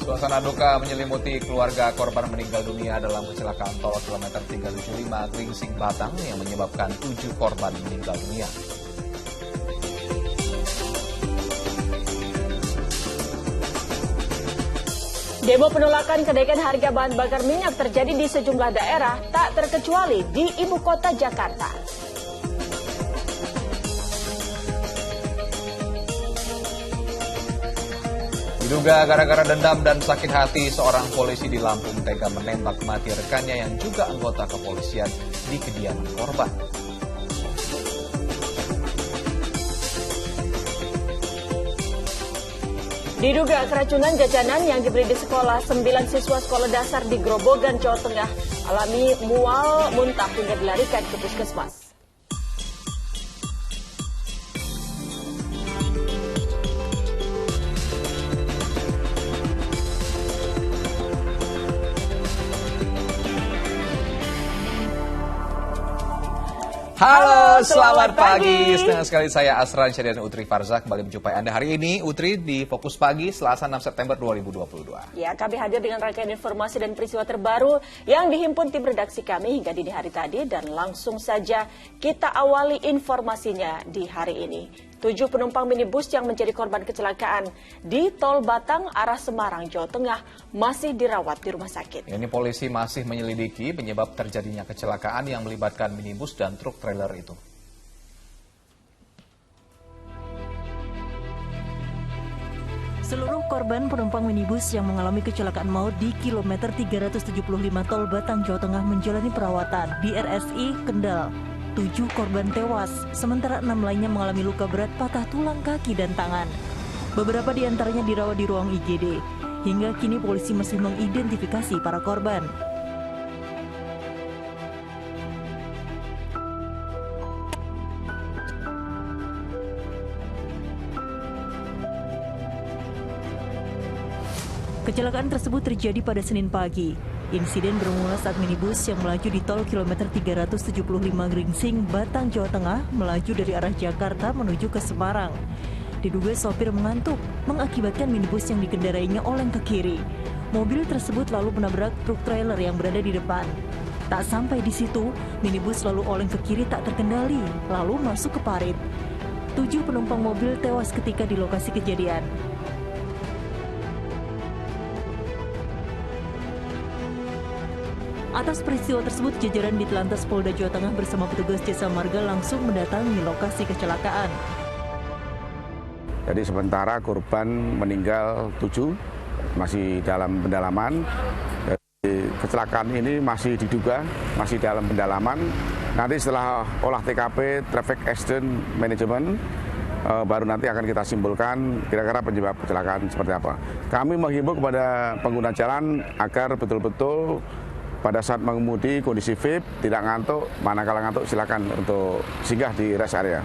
Suasana duka menyelimuti keluarga korban meninggal dunia dalam kecelakaan tol kilometer 375 Gringsing Batang yang menyebabkan 7 korban meninggal dunia. Demo penolakan kenaikan harga bahan bakar minyak terjadi di sejumlah daerah, tak terkecuali di ibu kota Jakarta. Diduga gara-gara dendam dan sakit hati, seorang polisi di Lampung tega menembak mati rekannya yang juga anggota kepolisian di kediaman korban. Diduga keracunan jajanan yang dibeli di sekolah, 9 siswa sekolah dasar di Grobogan, Jawa Tengah alami mual muntah hingga dilarikan ke puskesmas. Halo, selamat pagi. Senang sekali saya Asran Syed dan Utri Farza kembali menjumpai Anda hari ini. Utri di Fokus Pagi, Selasa 6 September 2022. Ya, kami hadir dengan rangkaian informasi dan peristiwa terbaru yang dihimpun tim redaksi kami hingga dini hari tadi. Dan langsung saja kita awali informasinya di hari ini. 7 penumpang minibus yang menjadi korban kecelakaan di Tol Batang arah Semarang, Jawa Tengah masih dirawat di rumah sakit. Ini polisi masih menyelidiki penyebab terjadinya kecelakaan yang melibatkan minibus dan truk trailer itu. Seluruh korban penumpang minibus yang mengalami kecelakaan maut di kilometer 375 Tol Batang, Jawa Tengah menjalani perawatan di RSI Kendal. 7 korban tewas, sementara 6 lainnya mengalami luka berat patah tulang kaki dan tangan. Beberapa di antaranya dirawat di ruang IGD. Hingga kini polisi masih mengidentifikasi para korban. Kecelakaan tersebut terjadi pada Senin pagi. Insiden bermula saat minibus yang melaju di tol kilometer 375 Gringsing, Batang, Jawa Tengah melaju dari arah Jakarta menuju ke Semarang. Diduga sopir mengantuk, mengakibatkan minibus yang dikendarainya oleng ke kiri. Mobil tersebut lalu menabrak truk trailer yang berada di depan. Tak sampai di situ, minibus lalu oleng ke kiri tak terkendali, lalu masuk ke parit. 7 penumpang mobil tewas ketika di lokasi kejadian. Atas peristiwa tersebut, jajaran di Telantas Polda Jawa Tengah bersama petugas Jasa Marga langsung mendatangi lokasi kecelakaan. Jadi sementara korban meninggal 7, masih dalam pendalaman. Jadi, kecelakaan ini masih diduga, masih dalam pendalaman. Nanti setelah olah TKP, Traffic Accident Management, baru nanti akan kita simpulkan kira-kira penyebab kecelakaan seperti apa. Kami menghimbau kepada pengguna jalan agar betul-betul pada saat mengemudi kondisi fit, tidak ngantuk, manakala ngantuk silakan untuk singgah di rest area.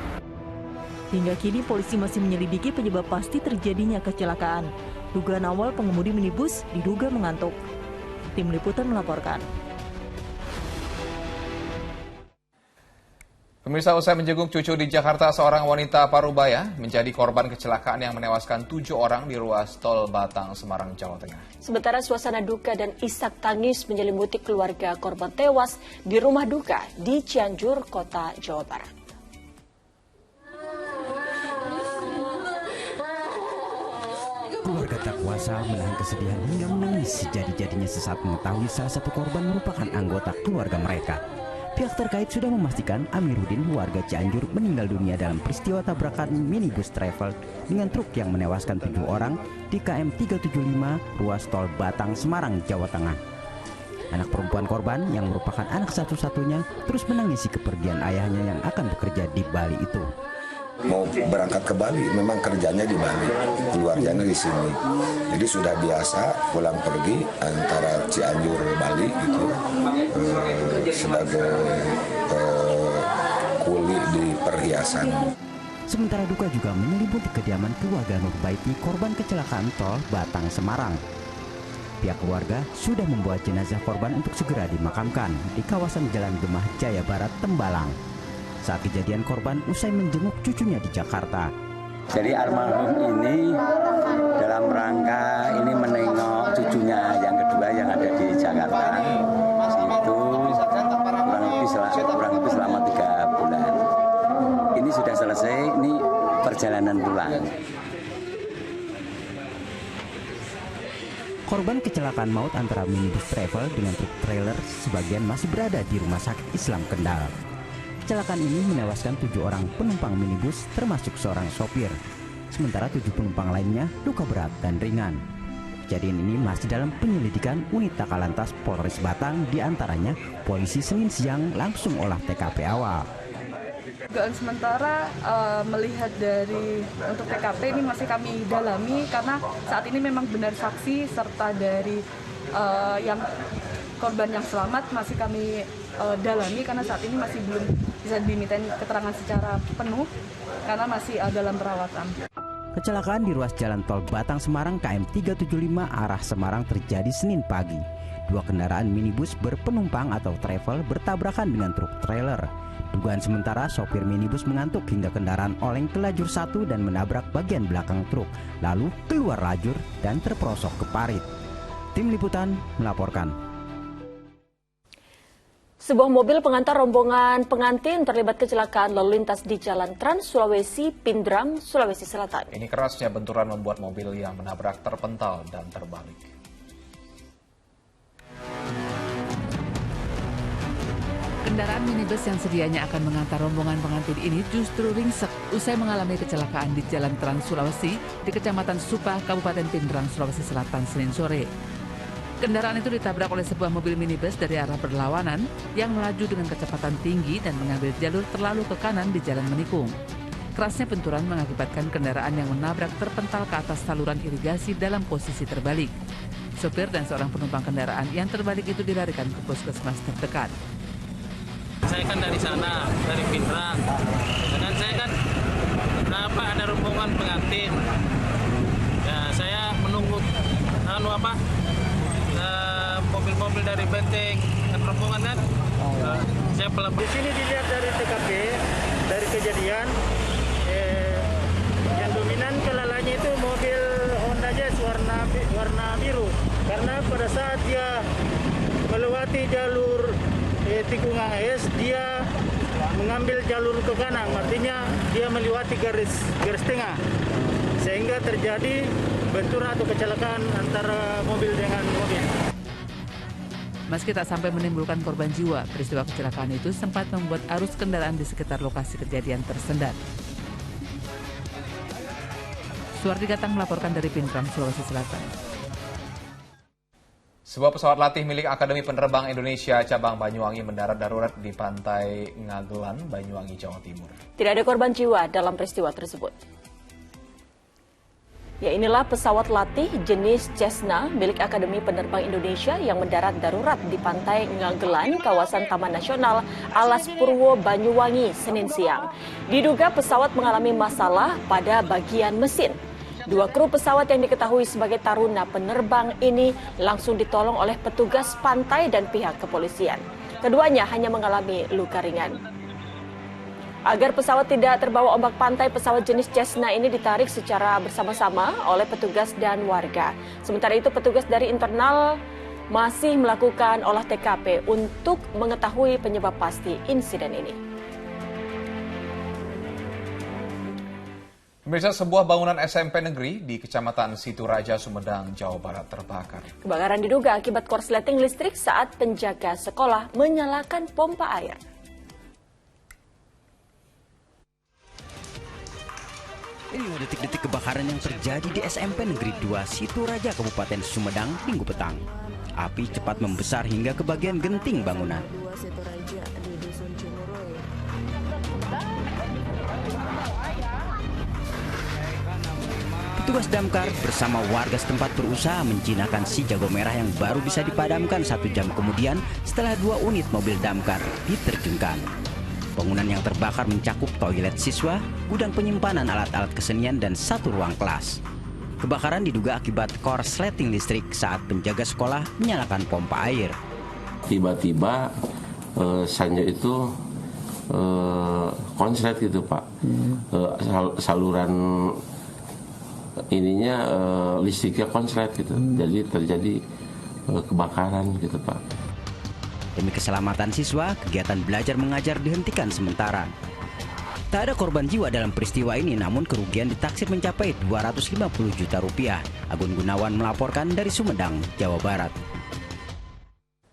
Hingga kini polisi masih menyelidiki penyebab pasti terjadinya kecelakaan. Dugaan awal pengemudi minibus diduga mengantuk. Tim Liputan melaporkan. Pemirsa, usai menjenguk cucu di Jakarta, seorang wanita parubaya menjadi korban kecelakaan yang menewaskan 7 orang di ruas tol Batang, Semarang, Jawa Tengah. Sementara suasana duka dan isak tangis menyelimuti keluarga korban tewas di rumah duka di Cianjur, Kota Jawa Barat. Keluarga tak kuasa menahan kesedihan hingga menangis sejadi-jadinya sesaat mengetahui salah satu korban merupakan anggota keluarga mereka. Pihak terkait sudah memastikan Amiruddin, warga Cianjur, meninggal dunia dalam peristiwa tabrakan minibus travel dengan truk yang menewaskan 7 orang di KM 375 ruas tol Batang, Semarang, Jawa Tengah. Anak perempuan korban yang merupakan anak satu-satunya terus menangisi kepergian ayahnya yang akan bekerja di Bali itu. Mau berangkat ke Bali, memang kerjanya di Bali, keluarganya di sini. Jadi sudah biasa pulang pergi antara Cianjur Bali gitu, sebagai kuli di perhiasan. Sementara duka juga menyelimuti kediaman keluarga Nurbaiti, korban kecelakaan tol Batang, Semarang. Pihak keluarga sudah membawa jenazah korban untuk segera dimakamkan di kawasan Jalan Gemah Jaya Barat, Tembalang. Saat kejadian, korban usai menjenguk cucunya di Jakarta. Jadi almarhum ini dalam rangka ini menengok Korban kecelakaan maut antara minibus travel dengan truk trailer sebagian masih berada di Rumah Sakit Islam Kendal. Kecelakaan ini menewaskan 7 orang penumpang minibus termasuk seorang sopir. Sementara 7 penumpang lainnya luka berat dan ringan. Kejadian ini masih dalam penyelidikan unit Lakalantas Polres Batang, diantaranya polisi Senin siang langsung olah TKP awal. Dugaan sementara melihat dari untuk TKP ini masih kami dalami karena saat ini memang benar saksi serta dari yang korban yang selamat masih kami dalami karena saat ini masih belum bisa dimintain keterangan secara penuh karena masih dalam perawatan. Kecelakaan di ruas jalan tol Batang Semarang KM 375 arah Semarang terjadi Senin pagi. 2 kendaraan minibus berpenumpang atau travel bertabrakan dengan truk trailer. Dugaan sementara sopir minibus mengantuk hingga kendaraan oleng ke lajur 1 dan menabrak bagian belakang truk, lalu keluar lajur dan terperosok ke parit. Tim Liputan melaporkan. Sebuah mobil pengantar rombongan pengantin terlibat kecelakaan lalu lintas di Jalan Trans Sulawesi, Pindrang, Sulawesi Selatan. Ini kerasnya benturan membuat mobil yang menabrak terpental dan terbalik. Kendaraan minibus yang sedianya akan mengantar rombongan pengantin ini justru ringsek usai mengalami kecelakaan di Jalan Trans Sulawesi di Kecamatan Supah, Kabupaten Pindrang, Sulawesi Selatan, Senin sore. Kendaraan itu ditabrak oleh sebuah mobil minibus dari arah berlawanan yang melaju dengan kecepatan tinggi dan mengambil jalur terlalu ke kanan di Jalan Menikung. Kerasnya benturan mengakibatkan kendaraan yang menabrak terpental ke atas saluran irigasi dalam posisi terbalik. Sopir dan seorang penumpang kendaraan yang terbalik itu dilarikan ke puskesmas terdekat. Saya kan dari sana, dari Pindrang. Dan saya kan ada rombongan pengantin. Ya, saya menunggu mobil-mobil dari Benteng dan rombongan kan. Saya pelap. Di sini dilihat dari TKP, dari kejadian yang dominan kelalaiannya itu mobil Honda Jazz warna biru. Karena pada saat dia melewati jalur tikungan AS, dia mengambil jalur ke kanan, artinya dia melewati garis tengah, sehingga terjadi benturan atau kecelakaan antara mobil dengan mobil. Meski tak sampai menimbulkan korban jiwa, peristiwa kecelakaan itu sempat membuat arus kendaraan di sekitar lokasi kejadian tersendat. Suwardi Gatang melaporkan dari Pindrang, Sulawesi Selatan. Sebuah pesawat latih milik Akademi Penerbang Indonesia cabang Banyuwangi mendarat darurat di pantai Ngagelan, Banyuwangi, Jawa Timur. Tidak ada korban jiwa dalam peristiwa tersebut. Ya, inilah pesawat latih jenis Cessna milik Akademi Penerbang Indonesia yang mendarat darurat di pantai Ngagelan, kawasan Taman Nasional Alas Purwo, Banyuwangi, Senin siang. Diduga pesawat mengalami masalah pada bagian mesin. 2 kru pesawat yang diketahui sebagai taruna penerbang ini langsung ditolong oleh petugas pantai dan pihak kepolisian. Keduanya hanya mengalami luka ringan. Agar pesawat tidak terbawa ombak pantai, pesawat jenis Cessna ini ditarik secara bersama-sama oleh petugas dan warga. Sementara itu petugas dari internal masih melakukan olah TKP untuk mengetahui penyebab pasti insiden ini. Pemirsa, sebuah bangunan SMP negeri di Kecamatan Situraja, Sumedang, Jawa Barat terbakar. Kebakaran diduga akibat korsleting listrik saat penjaga sekolah menyalakan pompa air. Inilah detik-detik kebakaran yang terjadi di SMP Negeri 2 Situraja, Kabupaten Sumedang, Minggu petang. Api cepat membesar hingga ke bagian genting bangunan. Petugas damkar bersama warga setempat berusaha menjinakkan si jago merah yang baru bisa dipadamkan 1 jam kemudian setelah 2 unit mobil damkar diterjunkan. Bangunan yang terbakar mencakup toilet siswa, gudang penyimpanan alat-alat kesenian, dan 1 ruang kelas. Kebakaran diduga akibat korsleting listrik saat penjaga sekolah menyalakan pompa air. Tiba-tiba Sanjo itu konslet gitu Pak, saluran ininya listriknya konslet gitu, jadi terjadi kebakaran gitu Pak. Demi keselamatan siswa, kegiatan belajar mengajar dihentikan sementara. Tak ada korban jiwa dalam peristiwa ini, namun kerugian ditaksir mencapai 250 juta rupiah. Agun Gunawan melaporkan dari Sumedang, Jawa Barat.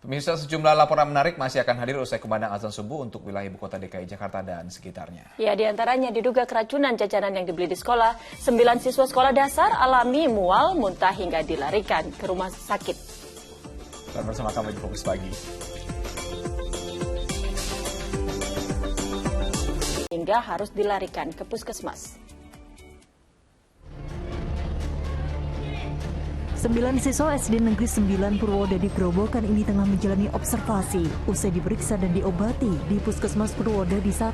Pemirsa, sejumlah laporan menarik masih akan hadir usai kumandang azan subuh untuk wilayah ibu kota DKI Jakarta dan sekitarnya. Ya, diantaranya diduga keracunan jajanan yang dibeli di sekolah. 9 siswa sekolah dasar alami mual, muntah hingga dilarikan ke rumah sakit. Dan bersama kami di Fokus Pagi. Hingga harus dilarikan ke puskesmas. 9 siswa SD Negeri 9 Purwodadi Grobogan ini tengah menjalani observasi usai diperiksa dan diobati di Puskesmas Purwodadi 1.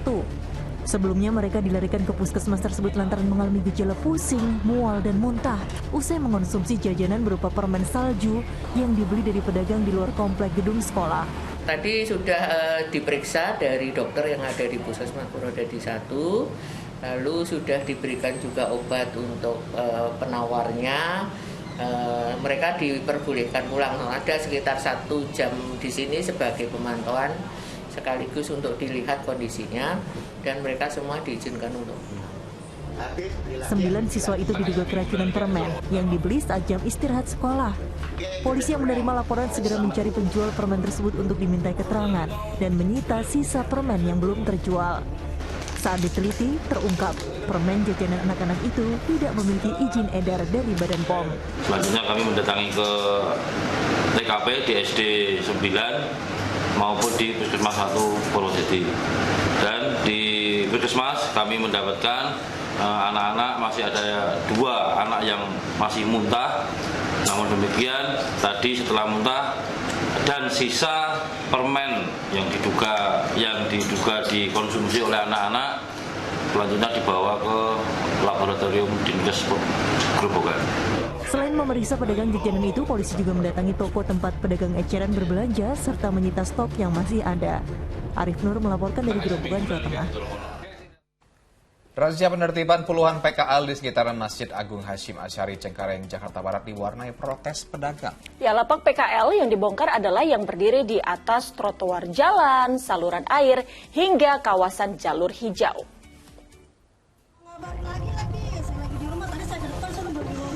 Sebelumnya mereka dilarikan ke puskesmas tersebut lantaran mengalami gejala pusing, mual, dan muntah usai mengonsumsi jajanan berupa permen salju yang dibeli dari pedagang di luar komplek gedung sekolah. Tadi sudah diperiksa dari dokter yang ada di Puskesmas Purwodadi 1, lalu sudah diberikan juga obat untuk penawarnya. Mereka diperbolehkan pulang. Ada sekitar 1 jam di sini sebagai pemantauan sekaligus untuk dilihat kondisinya, dan mereka semua diizinkan untuk pulang. 9 siswa itu diduga keracunan permen yang dibeli saat jam istirahat sekolah. Polisi yang menerima laporan segera mencari penjual permen tersebut untuk dimintai keterangan dan menyita sisa permen yang belum terjual. Saat diteliti, terungkap permen jajanan anak-anak itu tidak memiliki izin edar dari Badan POM. Selanjutnya kami mendatangi ke TKP di SD 9 maupun di Puskesmas 1 Purwodadi. Dan di Puskesmas kami mendapatkan anak-anak, masih ada 2 anak yang masih muntah. Namun demikian, tadi setelah muntah dan sisa permen yang diduga dikonsumsi oleh anak-anak selanjutnya dibawa ke laboratorium Dinkes Grobogan. Selain memeriksa pedagang jajanan itu, polisi juga mendatangi toko tempat pedagang eceran berbelanja serta menyita stok yang masih ada. Arif Nur melaporkan dari Grobogan, Jawa Tengah. Razia penertiban puluhan PKL di sekitaran Masjid Agung Hasyim Asy'ari Cengkareng, Jakarta Barat diwarnai protes pedagang. Ya, lapak PKL yang dibongkar adalah yang berdiri di atas trotoar jalan, saluran air, hingga kawasan jalur hijau.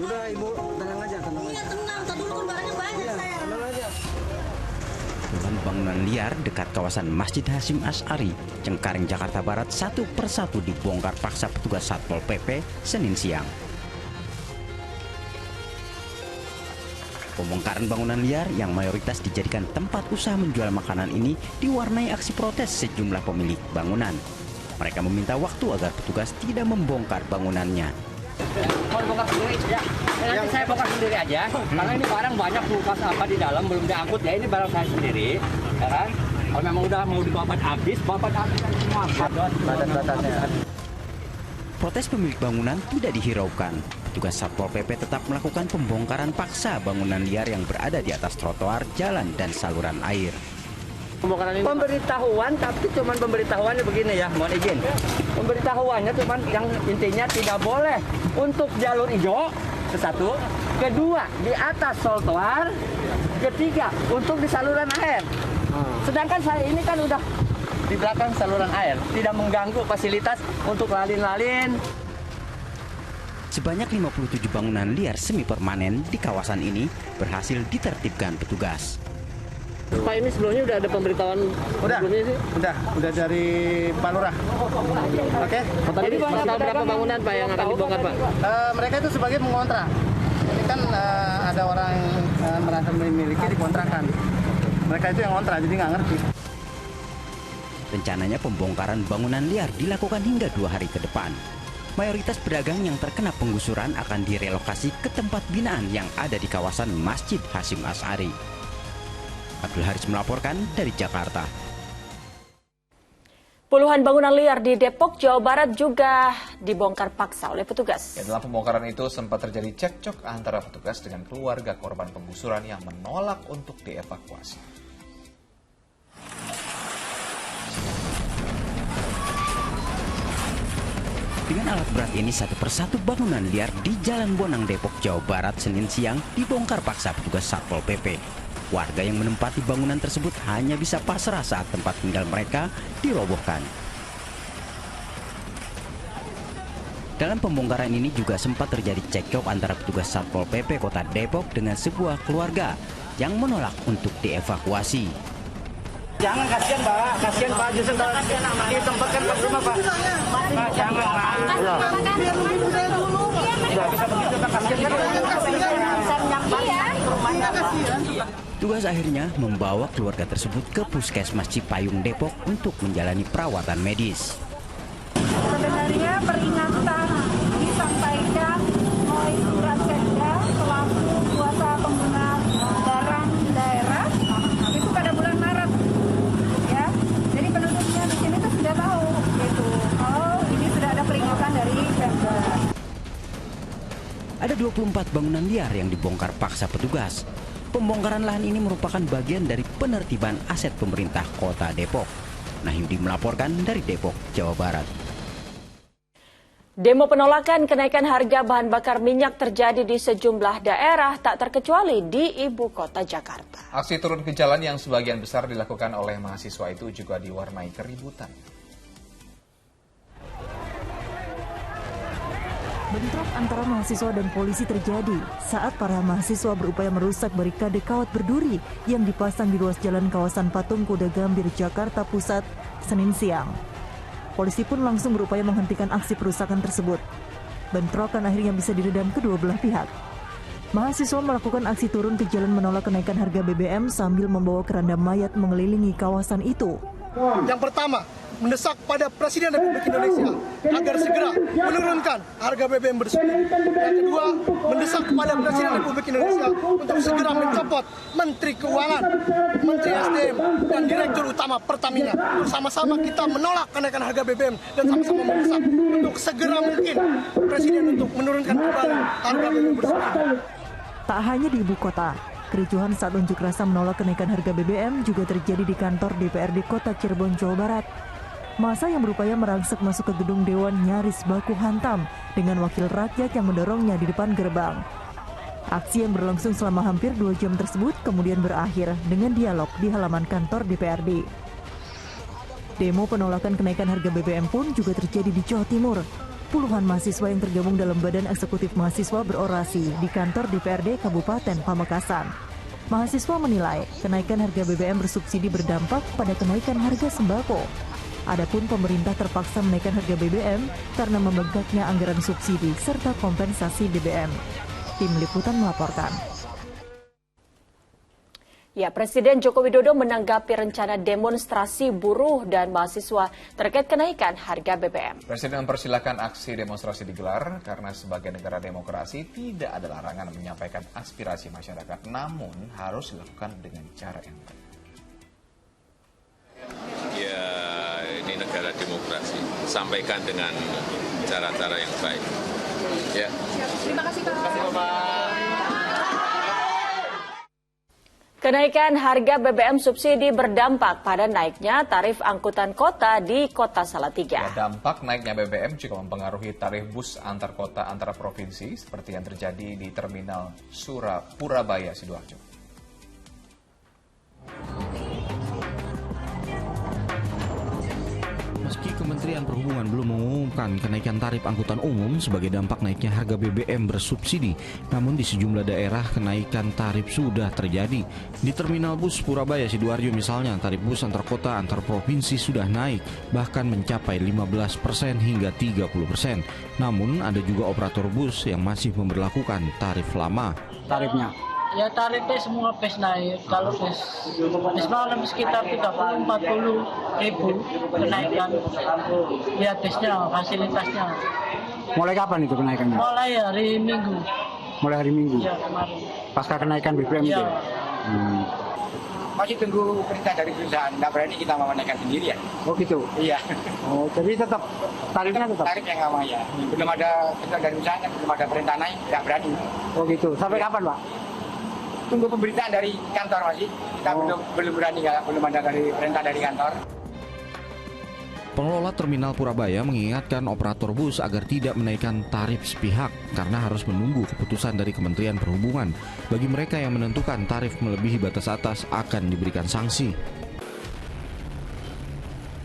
Udah Ibu, tenang aja, tenang aja. Iya, tenang, tadi dulu barangnya banyak saya. Tenang aja. Bangunan liar dekat kawasan Masjid Hasyim Asy'ari, Cengkareng, Jakarta Barat satu persatu dibongkar paksa petugas Satpol PP Senin siang. Pembongkaran bangunan liar yang mayoritas dijadikan tempat usaha menjual makanan ini diwarnai aksi protes sejumlah pemilik bangunan. Mereka meminta waktu agar petugas tidak membongkar bangunannya. Mau bongkar sendiri ya. Nanti saya bongkar sendiri aja. Karena ini barang banyak kulkas apa di dalam belum diangkut ya, ini barang saya sendiri, ya kan? Kalau memang udah mau dibabat habis semua. Batas-batasnya. Protes pemilik bangunan tidak dihiraukan. Petugas Satpol PP tetap melakukan pembongkaran paksa bangunan liar yang berada di atas trotoar, jalan, dan saluran air. Pemberitahuan, tapi cuman pemberitahuannya begini ya, mohon izin. Pemberitahuannya cuman yang intinya tidak boleh untuk jalur hijau, satu. Kedua, di atas trotoar. Ketiga, untuk di saluran air. Sedangkan saya ini kan udah di belakang saluran air, tidak mengganggu fasilitas untuk lalin-lalin. Sebanyak 57 bangunan liar semi permanen di kawasan ini berhasil ditertibkan petugas. Pak, ini sebelumnya udah ada pemberitahuan sebelumnya sih? Udah dari Pak Lurah. Oke. Jadi berapa bangunan Pak yang akan dibongkar Pak? Mereka itu sebagai mengontrak. Ini kan ada orang yang merasa memiliki dikontrakan. Mereka itu yang ngontrak, jadi nggak ngerti. Rencananya pembongkaran bangunan liar dilakukan hingga 2 hari ke depan. Mayoritas pedagang yang terkena penggusuran akan direlokasi ke tempat binaan yang ada di kawasan Masjid Hasyim Asy'ari. Abdul Haris melaporkan dari Jakarta. Puluhan bangunan liar di Depok, Jawa Barat juga dibongkar paksa oleh petugas. Ya, dalam pembongkaran itu sempat terjadi cekcok antara petugas dengan keluarga korban penggusuran yang menolak untuk dievakuasi. Dengan alat berat ini, satu persatu bangunan liar di Jalan Bonang, Depok, Jawa Barat, Senin siang dibongkar paksa petugas Satpol PP. Warga yang menempati bangunan tersebut hanya bisa pasrah saat tempat tinggal mereka dirobohkan. Dalam pembongkaran ini juga sempat terjadi cekcok antara petugas Satpol PP Kota Depok dengan sebuah keluarga yang menolak untuk dievakuasi. Jangan, kasihan Pak, justru ditempatkan ke rumah Pak. Pak, jangan Pak. Tugas akhirnya membawa keluarga tersebut ke Puskesmas Cipayung Depok untuk menjalani perawatan medis. Sebenarnya peringatan disampaikan oleh surat Sekda selaku kuasa pengguna barang daerah itu pada bulan Maret, ya. Jadi penduduknya di sini tuh sudah tahu, gitu. Kalau ini sudah ada peringatan dari Sekda. Ada 24 bangunan liar yang dibongkar paksa petugas. Pembongkaran lahan ini merupakan bagian dari penertiban aset pemerintah Kota Depok. Nahyudi melaporkan dari Depok, Jawa Barat. Demo penolakan kenaikan harga bahan bakar minyak terjadi di sejumlah daerah, tak terkecuali di ibu kota Jakarta. Aksi turun ke jalan yang sebagian besar dilakukan oleh mahasiswa itu juga diwarnai keributan. Bentrok antara mahasiswa dan polisi terjadi saat para mahasiswa berupaya merusak barikade kawat berduri yang dipasang di ruas jalan kawasan Patung Kuda Gambir, Jakarta Pusat, Senin siang. Polisi pun langsung berupaya menghentikan aksi perusakan tersebut. Bentrokan akhirnya bisa diredam kedua belah pihak. Mahasiswa melakukan aksi turun ke jalan menolak kenaikan harga BBM sambil membawa keranda mayat mengelilingi kawasan itu. Yang pertama, mendesak pada Presiden Republik Indonesia agar segera menurunkan harga BBM bersubsidi. Yang kedua, mendesak kepada Presiden Republik Indonesia untuk segera mencopot Menteri Keuangan, Menteri SDM, dan Direktur Utama Pertamina. Bersama-sama kita menolak kenaikan harga BBM dan sama-sama mendesak untuk segera mungkin Presiden untuk menurunkan kembali harga BBM bersubsidi. Tak hanya di ibu kota, kericuhan saat unjuk rasa menolak kenaikan harga BBM juga terjadi di kantor DPRD Kota Cirebon, Jawa Barat. Masa yang berupaya merangsek masuk ke gedung Dewan nyaris baku hantam dengan wakil rakyat yang mendorongnya di depan gerbang. Aksi yang berlangsung selama hampir 2 jam tersebut kemudian berakhir dengan dialog di halaman kantor DPRD. Demo penolakan kenaikan harga BBM pun juga terjadi di Jawa Timur. Puluhan mahasiswa yang tergabung dalam Badan Eksekutif Mahasiswa berorasi di kantor DPRD Kabupaten Pamekasan. Mahasiswa menilai kenaikan harga BBM bersubsidi berdampak pada kenaikan harga sembako. Adapun pemerintah terpaksa menaikkan harga BBM karena membengkaknya anggaran subsidi serta kompensasi BBM. Tim Liputan melaporkan. Ya, Presiden Joko Widodo menanggapi rencana demonstrasi buruh dan mahasiswa terkait kenaikan harga BBM. Presiden mempersilahkan aksi demonstrasi digelar karena sebagai negara demokrasi tidak ada larangan menyampaikan aspirasi masyarakat, namun harus dilakukan dengan cara yang baik. Ya, ini negara demokrasi, sampaikan dengan cara-cara yang baik. Ya. Terima kasih Pak. Kenaikan harga BBM subsidi berdampak pada naiknya tarif angkutan kota di Kota Salatiga. Ya, dampak naiknya BBM juga mempengaruhi tarif bus antar kota antar provinsi seperti yang terjadi di Terminal Purabaya, Sidoarjo. Meski Kementerian Perhubungan belum mengumumkan kenaikan tarif angkutan umum sebagai dampak naiknya harga BBM bersubsidi, namun di sejumlah daerah kenaikan tarif sudah terjadi. Di Terminal Bus Purabaya Sidoarjo misalnya, tarif bus antar kota antar provinsi sudah naik, bahkan mencapai 15% hingga 30%. Namun ada juga operator bus yang masih memberlakukan tarif lama. Tarifnya? Ya tarifnya semua bus naik. Kalau bus malam sekitar 30-40 ribu kenaikan. Ya busnya, fasilitasnya. Mulai kapan itu kenaikannya? Mulai hari Minggu. Mulai hari Minggu? Ya kemarin. Pasca kenaikan BBM itu? Ya. Masih tunggu perintah dari perusahaan, nggak berani kita mau menaikkan sendiri ya. Oh gitu? Iya. Oh, jadi tetap tarifnya tetap? Tarif yang sama ya. Belum ada perintah dari perusahaan, belum ada perintah naik, nggak berani. Oh gitu. Sampai kapan Pak? Tunggu pemberitaan dari kantor masih. Kita belum berani, belum ada dari perintah dari kantor. Pengelola Terminal Purabaya mengingatkan operator bus agar tidak menaikkan tarif sepihak karena harus menunggu keputusan dari Kementerian Perhubungan. Bagi mereka yang menentukan tarif melebihi batas atas akan diberikan sanksi.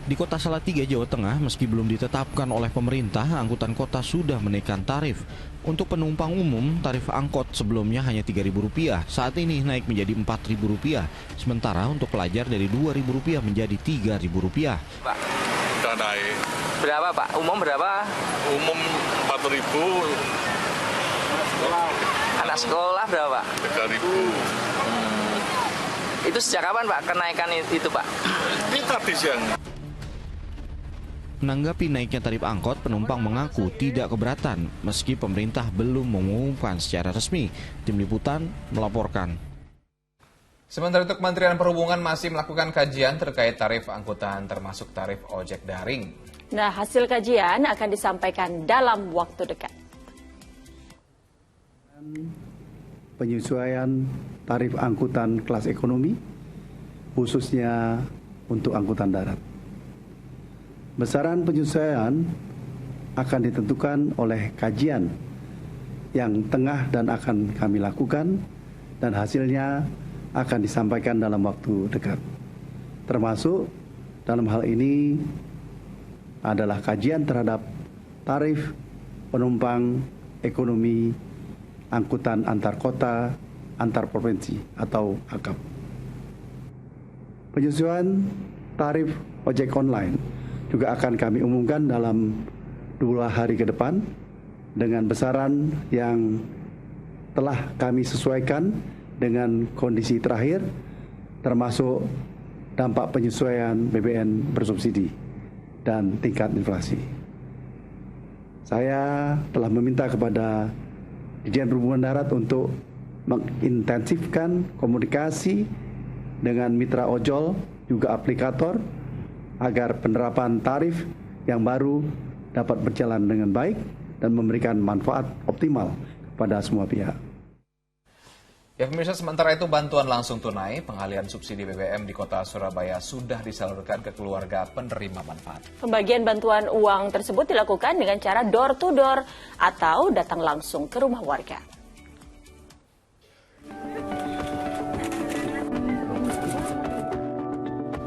Di Kota Salatiga, Jawa Tengah, meski belum ditetapkan oleh pemerintah, angkutan kota sudah menaikkan tarif. Untuk penumpang umum, tarif angkot sebelumnya hanya Rp3.000, saat ini naik menjadi Rp4.000. Sementara untuk pelajar dari Rp2.000 menjadi Rp3.000. Pak, udah naik. Berapa Pak? Umum berapa? Umum Rp4.000. Anak sekolah berapa Pak? Rp3.000. Itu sejak kapan Pak kenaikan itu Pak? Ini tadi siang. Menanggapi naiknya tarif angkot, penumpang mengaku tidak keberatan meski pemerintah belum mengumumkan secara resmi. Tim Liputan melaporkan. Sementara itu Kementerian Perhubungan masih melakukan kajian terkait tarif angkutan termasuk tarif ojek daring. Nah, hasil kajian akan disampaikan dalam waktu dekat. Penyesuaian tarif angkutan kelas ekonomi, khususnya untuk angkutan darat. Besaran penyesuaian akan ditentukan oleh kajian yang tengah dan akan kami lakukan, dan hasilnya akan disampaikan dalam waktu dekat. Termasuk dalam hal ini adalah kajian terhadap tarif penumpang ekonomi angkutan antar kota, antar provinsi atau AKAP. Penyesuaian tarif ojek online juga akan kami umumkan dalam 2 hari ke depan dengan besaran yang telah kami sesuaikan dengan kondisi terakhir, termasuk dampak penyesuaian BBM bersubsidi dan tingkat inflasi. Saya telah meminta kepada Dirjen Perhubungan Darat untuk mengintensifkan komunikasi dengan mitra ojol, juga aplikator, agar penerapan tarif yang baru dapat berjalan dengan baik dan memberikan manfaat optimal kepada semua pihak. Ya pemirsa, sementara itu bantuan langsung tunai pengalihan subsidi BBM di Kota Surabaya sudah disalurkan ke keluarga penerima manfaat. Pembagian bantuan uang tersebut dilakukan dengan cara door to door atau datang langsung ke rumah warga.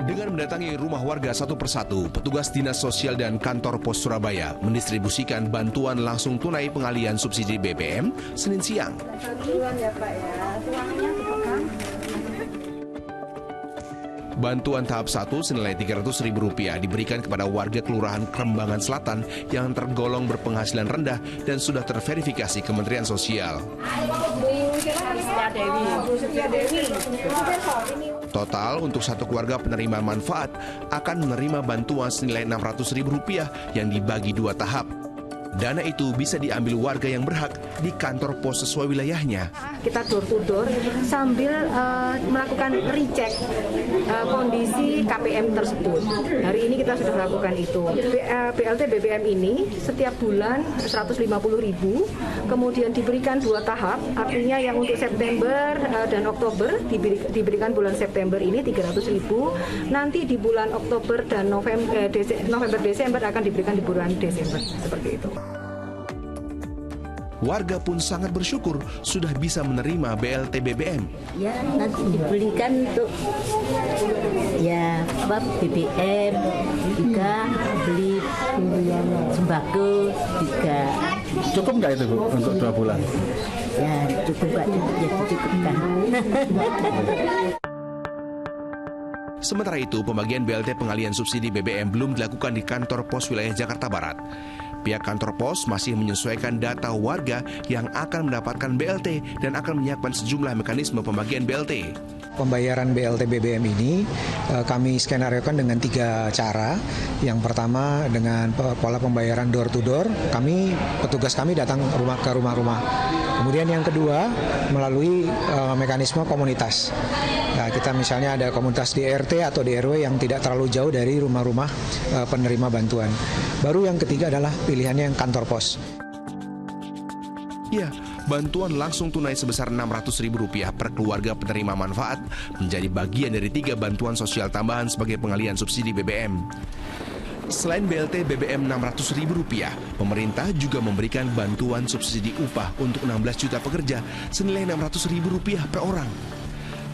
Dengan mendatangi rumah warga satu persatu, petugas Dinas Sosial dan Kantor Pos Surabaya mendistribusikan bantuan langsung tunai pengalihan subsidi BBM Senin siang. Bantuan tahap 1 senilai Rp300.000 diberikan kepada warga Kelurahan Krembangan Selatan yang tergolong berpenghasilan rendah dan sudah terverifikasi Kementerian Sosial. Total untuk satu keluarga penerima manfaat akan menerima bantuan senilai Rp600.000 yang dibagi 2 tahap. Dana itu bisa diambil warga yang berhak di kantor pos sesuai wilayahnya. Kita door to door sambil melakukan recheck kondisi KPM tersebut. Hari ini kita sudah melakukan itu. BLT BBM ini setiap bulan Rp150.000, kemudian diberikan 2 tahap. Artinya yang untuk September dan Oktober diberikan bulan September ini Rp300.000. Nanti di bulan Oktober dan November-Desember akan diberikan di bulan Desember. Seperti itu. Warga pun sangat bersyukur sudah bisa menerima BLT BBM. Ya, nanti dibelikan untuk BBM, juga beli sembako juga. Cukup nggak itu Bu untuk 2 bulan? Ya cukup nggak cukup, ya dicukupkan. Sementara itu, pembagian BLT pengalihan subsidi BBM belum dilakukan di kantor pos wilayah Jakarta Barat. Pihak kantor pos masih menyesuaikan data warga yang akan mendapatkan BLT dan akan menyiapkan sejumlah mekanisme pembagian BLT. Pembayaran BLT BBM ini kami skenariokan dengan 3 cara. Yang pertama dengan pola pembayaran door to door, petugas kami datang ke rumah-rumah. Kemudian yang kedua melalui mekanisme komunitas. Nah, kita misalnya ada komunitas di RT atau di RW yang tidak terlalu jauh dari rumah-rumah penerima bantuan. Baru yang ketiga adalah pilihannya yang kantor pos. Ya, bantuan langsung tunai sebesar Rp600.000 per keluarga penerima manfaat menjadi bagian dari 3 bantuan sosial tambahan sebagai pengalihan subsidi BBM. Selain BLT BBM Rp600.000, pemerintah juga memberikan bantuan subsidi upah untuk 16 juta pekerja senilai Rp600.000 per orang.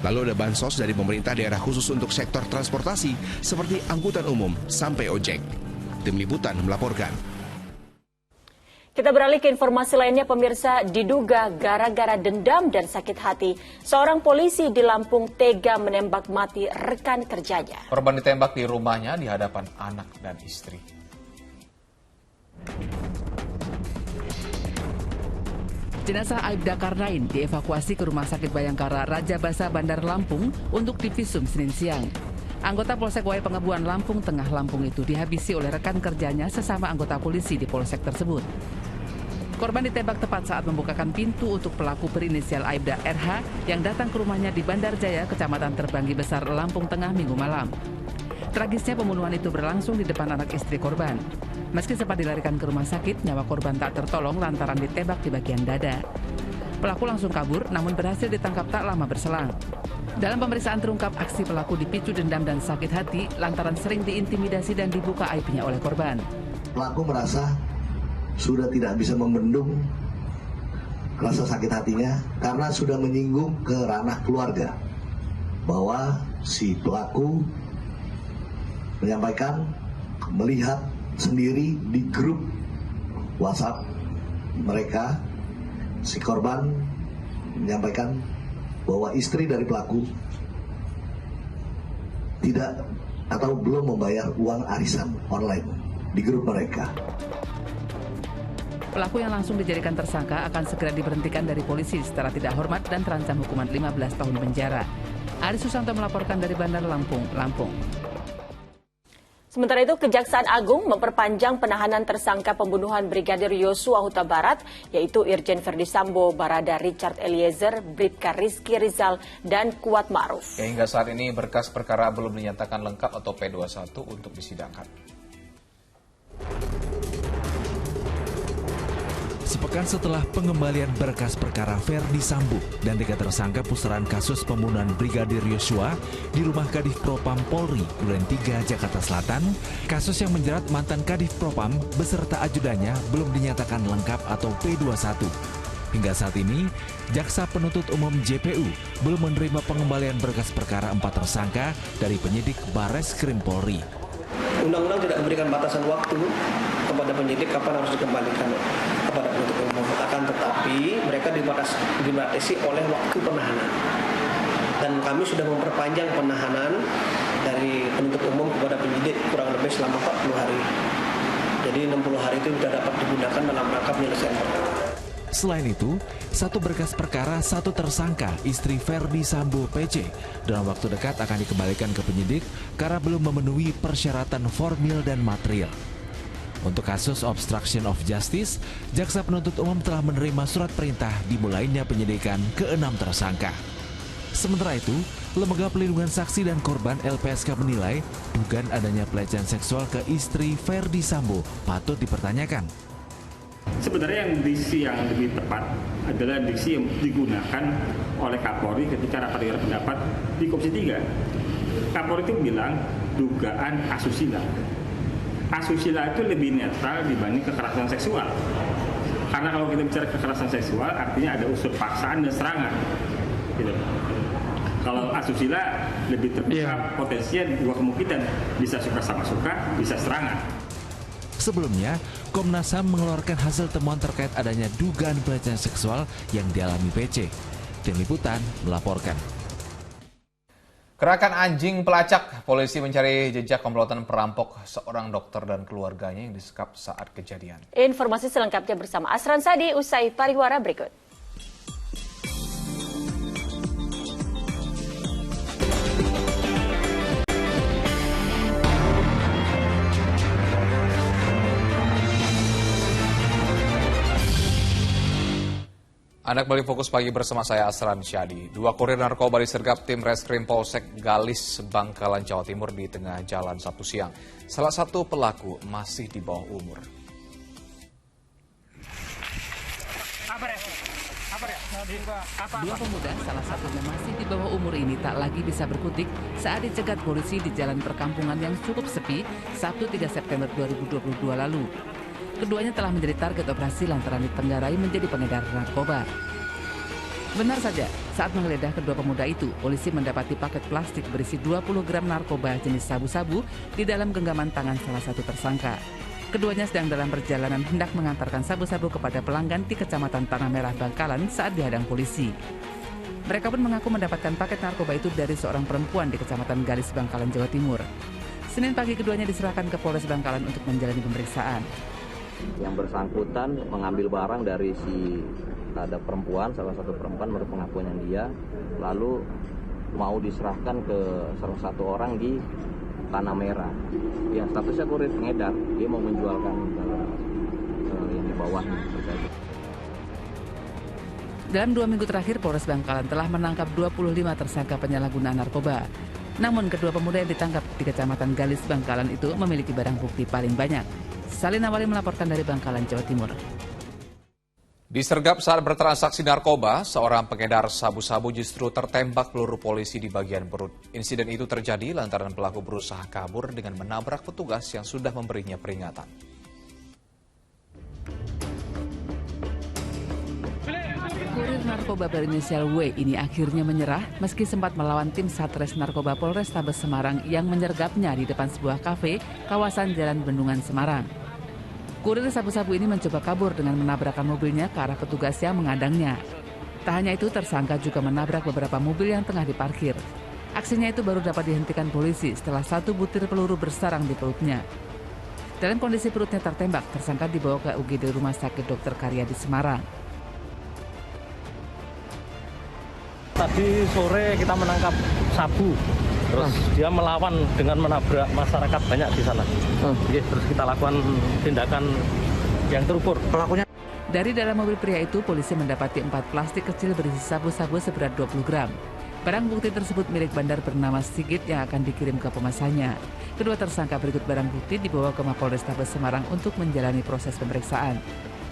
Lalu ada bansos dari pemerintah daerah khusus untuk sektor transportasi seperti angkutan umum sampai ojek. Tim Liputan melaporkan. Kita beralih ke informasi lainnya, pemirsa. Diduga gara-gara dendam dan sakit hati, seorang polisi di Lampung tega menembak mati rekan kerjanya. Korban ditembak di rumahnya di hadapan anak dan istri. Jenazah Aibda Karnain dievakuasi ke Rumah Sakit Bayangkara Raja Basa Bandar Lampung untuk divisum Senin siang. Anggota Polsek Wai Pengebuan Lampung Tengah Lampung itu dihabisi oleh rekan kerjanya sesama anggota polisi di polsek tersebut. Korban ditembak tepat saat membukakan pintu untuk pelaku berinisial Aibda RH yang datang ke rumahnya di Bandar Jaya, Kecamatan Terbanggi Besar, Lampung Tengah, Minggu malam. Tragisnya pembunuhan itu berlangsung di depan anak istri korban. Meski sempat dilarikan ke rumah sakit, nyawa korban tak tertolong lantaran ditembak di bagian dada. Pelaku langsung kabur, namun berhasil ditangkap tak lama berselang. Dalam pemeriksaan terungkap aksi pelaku dipicu dendam dan sakit hati lantaran sering diintimidasi dan dibuka aibnya oleh korban. Pelaku merasa sudah tidak bisa membendung rasa sakit hatinya karena sudah menyinggung ke ranah keluarga bahwa si pelaku menyampaikan melihat sendiri di grup WhatsApp mereka, si korban menyampaikan bahwa istri dari pelaku tidak atau belum membayar uang arisan online di grup mereka. Pelaku yang langsung dijadikan tersangka akan segera diberhentikan dari polisi secara tidak hormat dan terancam hukuman 15 tahun penjara. Ari Susanto melaporkan dari Bandar Lampung, Lampung. Sementara itu, Kejaksaan Agung memperpanjang penahanan tersangka pembunuhan Brigadir Yosua Huta Barat, yaitu Irjen Verdi Sambo, Barada Richard Eliezer, Bribka Rizky Rizal, dan Kuat Ma'ruf. Ya, hingga saat ini berkas perkara belum dinyatakan lengkap atau P21 untuk disidangkan. Sepekan setelah pengembalian berkas perkara Verdi Sambo dan tiga tersangka pusaran kasus pembunuhan Brigadir Yosua di rumah Kadif Propam Polri, Duren 3, Jakarta Selatan, kasus yang menjerat mantan Kadif Propam beserta ajudannya belum dinyatakan lengkap atau P21. Hingga saat ini, Jaksa Penuntut Umum JPU belum menerima pengembalian berkas perkara 4 tersangka dari penyidik Bareskrim Polri. Undang-undang tidak memberikan batasan waktu kepada penyidik kapan harus dikembalikan kepada penuntut umum. Akan tetapi mereka dibatasi oleh waktu penahanan. Dan kami sudah memperpanjang penahanan dari penuntut umum kepada penyidik kurang lebih selama 40 hari. Jadi 60 hari itu sudah dapat digunakan dalam rangka penyelesaian perkara. Selain itu, satu berkas perkara satu tersangka, istri Verdi Sambo PC, dalam waktu dekat akan dikembalikan ke penyidik karena belum memenuhi persyaratan formil dan material. Untuk kasus obstruction of justice, Jaksa Penuntut Umum telah menerima surat perintah dimulainya penyidikan ke-6 tersangka. Sementara itu, Lembaga Pelindungan Saksi dan Korban LPSK menilai dugaan adanya pelecehan seksual ke istri Verdi Sambo patut dipertanyakan. Sebenarnya yang diksi yang lebih tepat adalah diksi yang digunakan oleh Kapolri ketika rapat dengar pendapat di Komisi 3. Kapolri itu bilang dugaan asusila. Asusila itu lebih netral dibanding kekerasan seksual. Karena kalau kita bicara kekerasan seksual artinya ada unsur paksaan dan serangan. Gitu. Kalau asusila lebih terbuka potensinya dua kemungkinan, bisa suka sama suka, bisa serangan. Sebelumnya, Komnas HAM mengeluarkan hasil temuan terkait adanya dugaan pelecehan seksual yang dialami PC. Tim Liputan melaporkan. Gerakan anjing pelacak, polisi mencari jejak komplotan perampok seorang dokter dan keluarganya yang disekap saat kejadian. Informasi selengkapnya bersama Asran Sadi usai pariwara berikut. Anda kembali Fokus Pagi bersama saya Asran Syadi. 2 kurir narkoba disergap tim Reskrim Polsek Galis, Bangkalan, Jawa Timur di tengah jalan Sabtu siang. Salah satu pelaku masih di bawah umur. Dua pemuda, salah satunya masih di bawah umur ini tak lagi bisa berkutik saat dicegat polisi di jalan perkampungan yang cukup sepi Sabtu 3 September 2022 lalu. Keduanya telah menjadi target operasi lantaran ditenggarai menjadi pengedar narkoba. Benar saja, Saat menggeledah kedua pemuda itu, polisi mendapati paket plastik berisi 20 gram narkoba jenis sabu-sabu di dalam genggaman tangan salah satu tersangka. Keduanya sedang dalam perjalanan hendak mengantarkan sabu-sabu kepada pelanggan di Kecamatan Tanah Merah, Bangkalan saat dihadang polisi. Mereka pun mengaku mendapatkan paket narkoba itu dari seorang perempuan di Kecamatan Galis, Bangkalan, Jawa Timur. Senin pagi keduanya diserahkan ke Polres Bangkalan untuk menjalani pemeriksaan. Yang bersangkutan mengambil barang dari ada perempuan, salah satu perempuan menurut pengakuannya dia, lalu mau diserahkan ke salah satu orang di Tanah Merah. Yang statusnya kurir pengedar, dia mau menjualkan yang di bawahnya. Dalam 2 minggu terakhir, Polres Bangkalan telah menangkap 25 tersangka penyalahgunaan narkoba. Namun kedua pemuda yang ditangkap di Kecamatan Galis, Bangkalan itu memiliki barang bukti paling banyak. Salin Awali melaporkan dari Bangkalan, Jawa Timur. Disergap saat bertransaksi narkoba, seorang pengedar sabu-sabu justru tertembak peluru polisi di bagian perut. Insiden itu terjadi lantaran pelaku berusaha kabur dengan menabrak petugas yang sudah memberinya peringatan. Kurir narkoba berinisial W ini akhirnya menyerah meski sempat melawan tim Satres Narkoba Polrestabes Semarang yang menyergapnya di depan sebuah kafe kawasan Jalan Bendungan, Semarang. Kurir sabu-sabu ini mencoba kabur dengan menabrakkan mobilnya ke arah petugas yang mengadangnya. Tak hanya itu, tersangka juga menabrak beberapa mobil yang tengah diparkir. Aksinya itu baru dapat dihentikan polisi setelah 1 butir peluru bersarang di perutnya. Dalam kondisi perutnya tertembak, tersangka dibawa ke UGD Rumah Sakit Dr. Karyadi Semarang. Tadi sore kita menangkap sabu. Terus dia melawan dengan menabrak masyarakat banyak di sana. Terus kita lakukan tindakan yang terukur. Pelakunya. Dari dalam mobil pria itu, polisi mendapati 4 plastik kecil berisi sabu-sabu seberat 20 gram. Barang bukti tersebut milik bandar bernama Sigit yang akan dikirim ke pemesannya. Kedua tersangka berikut barang bukti dibawa ke Mapolrestabes Semarang untuk menjalani proses pemeriksaan.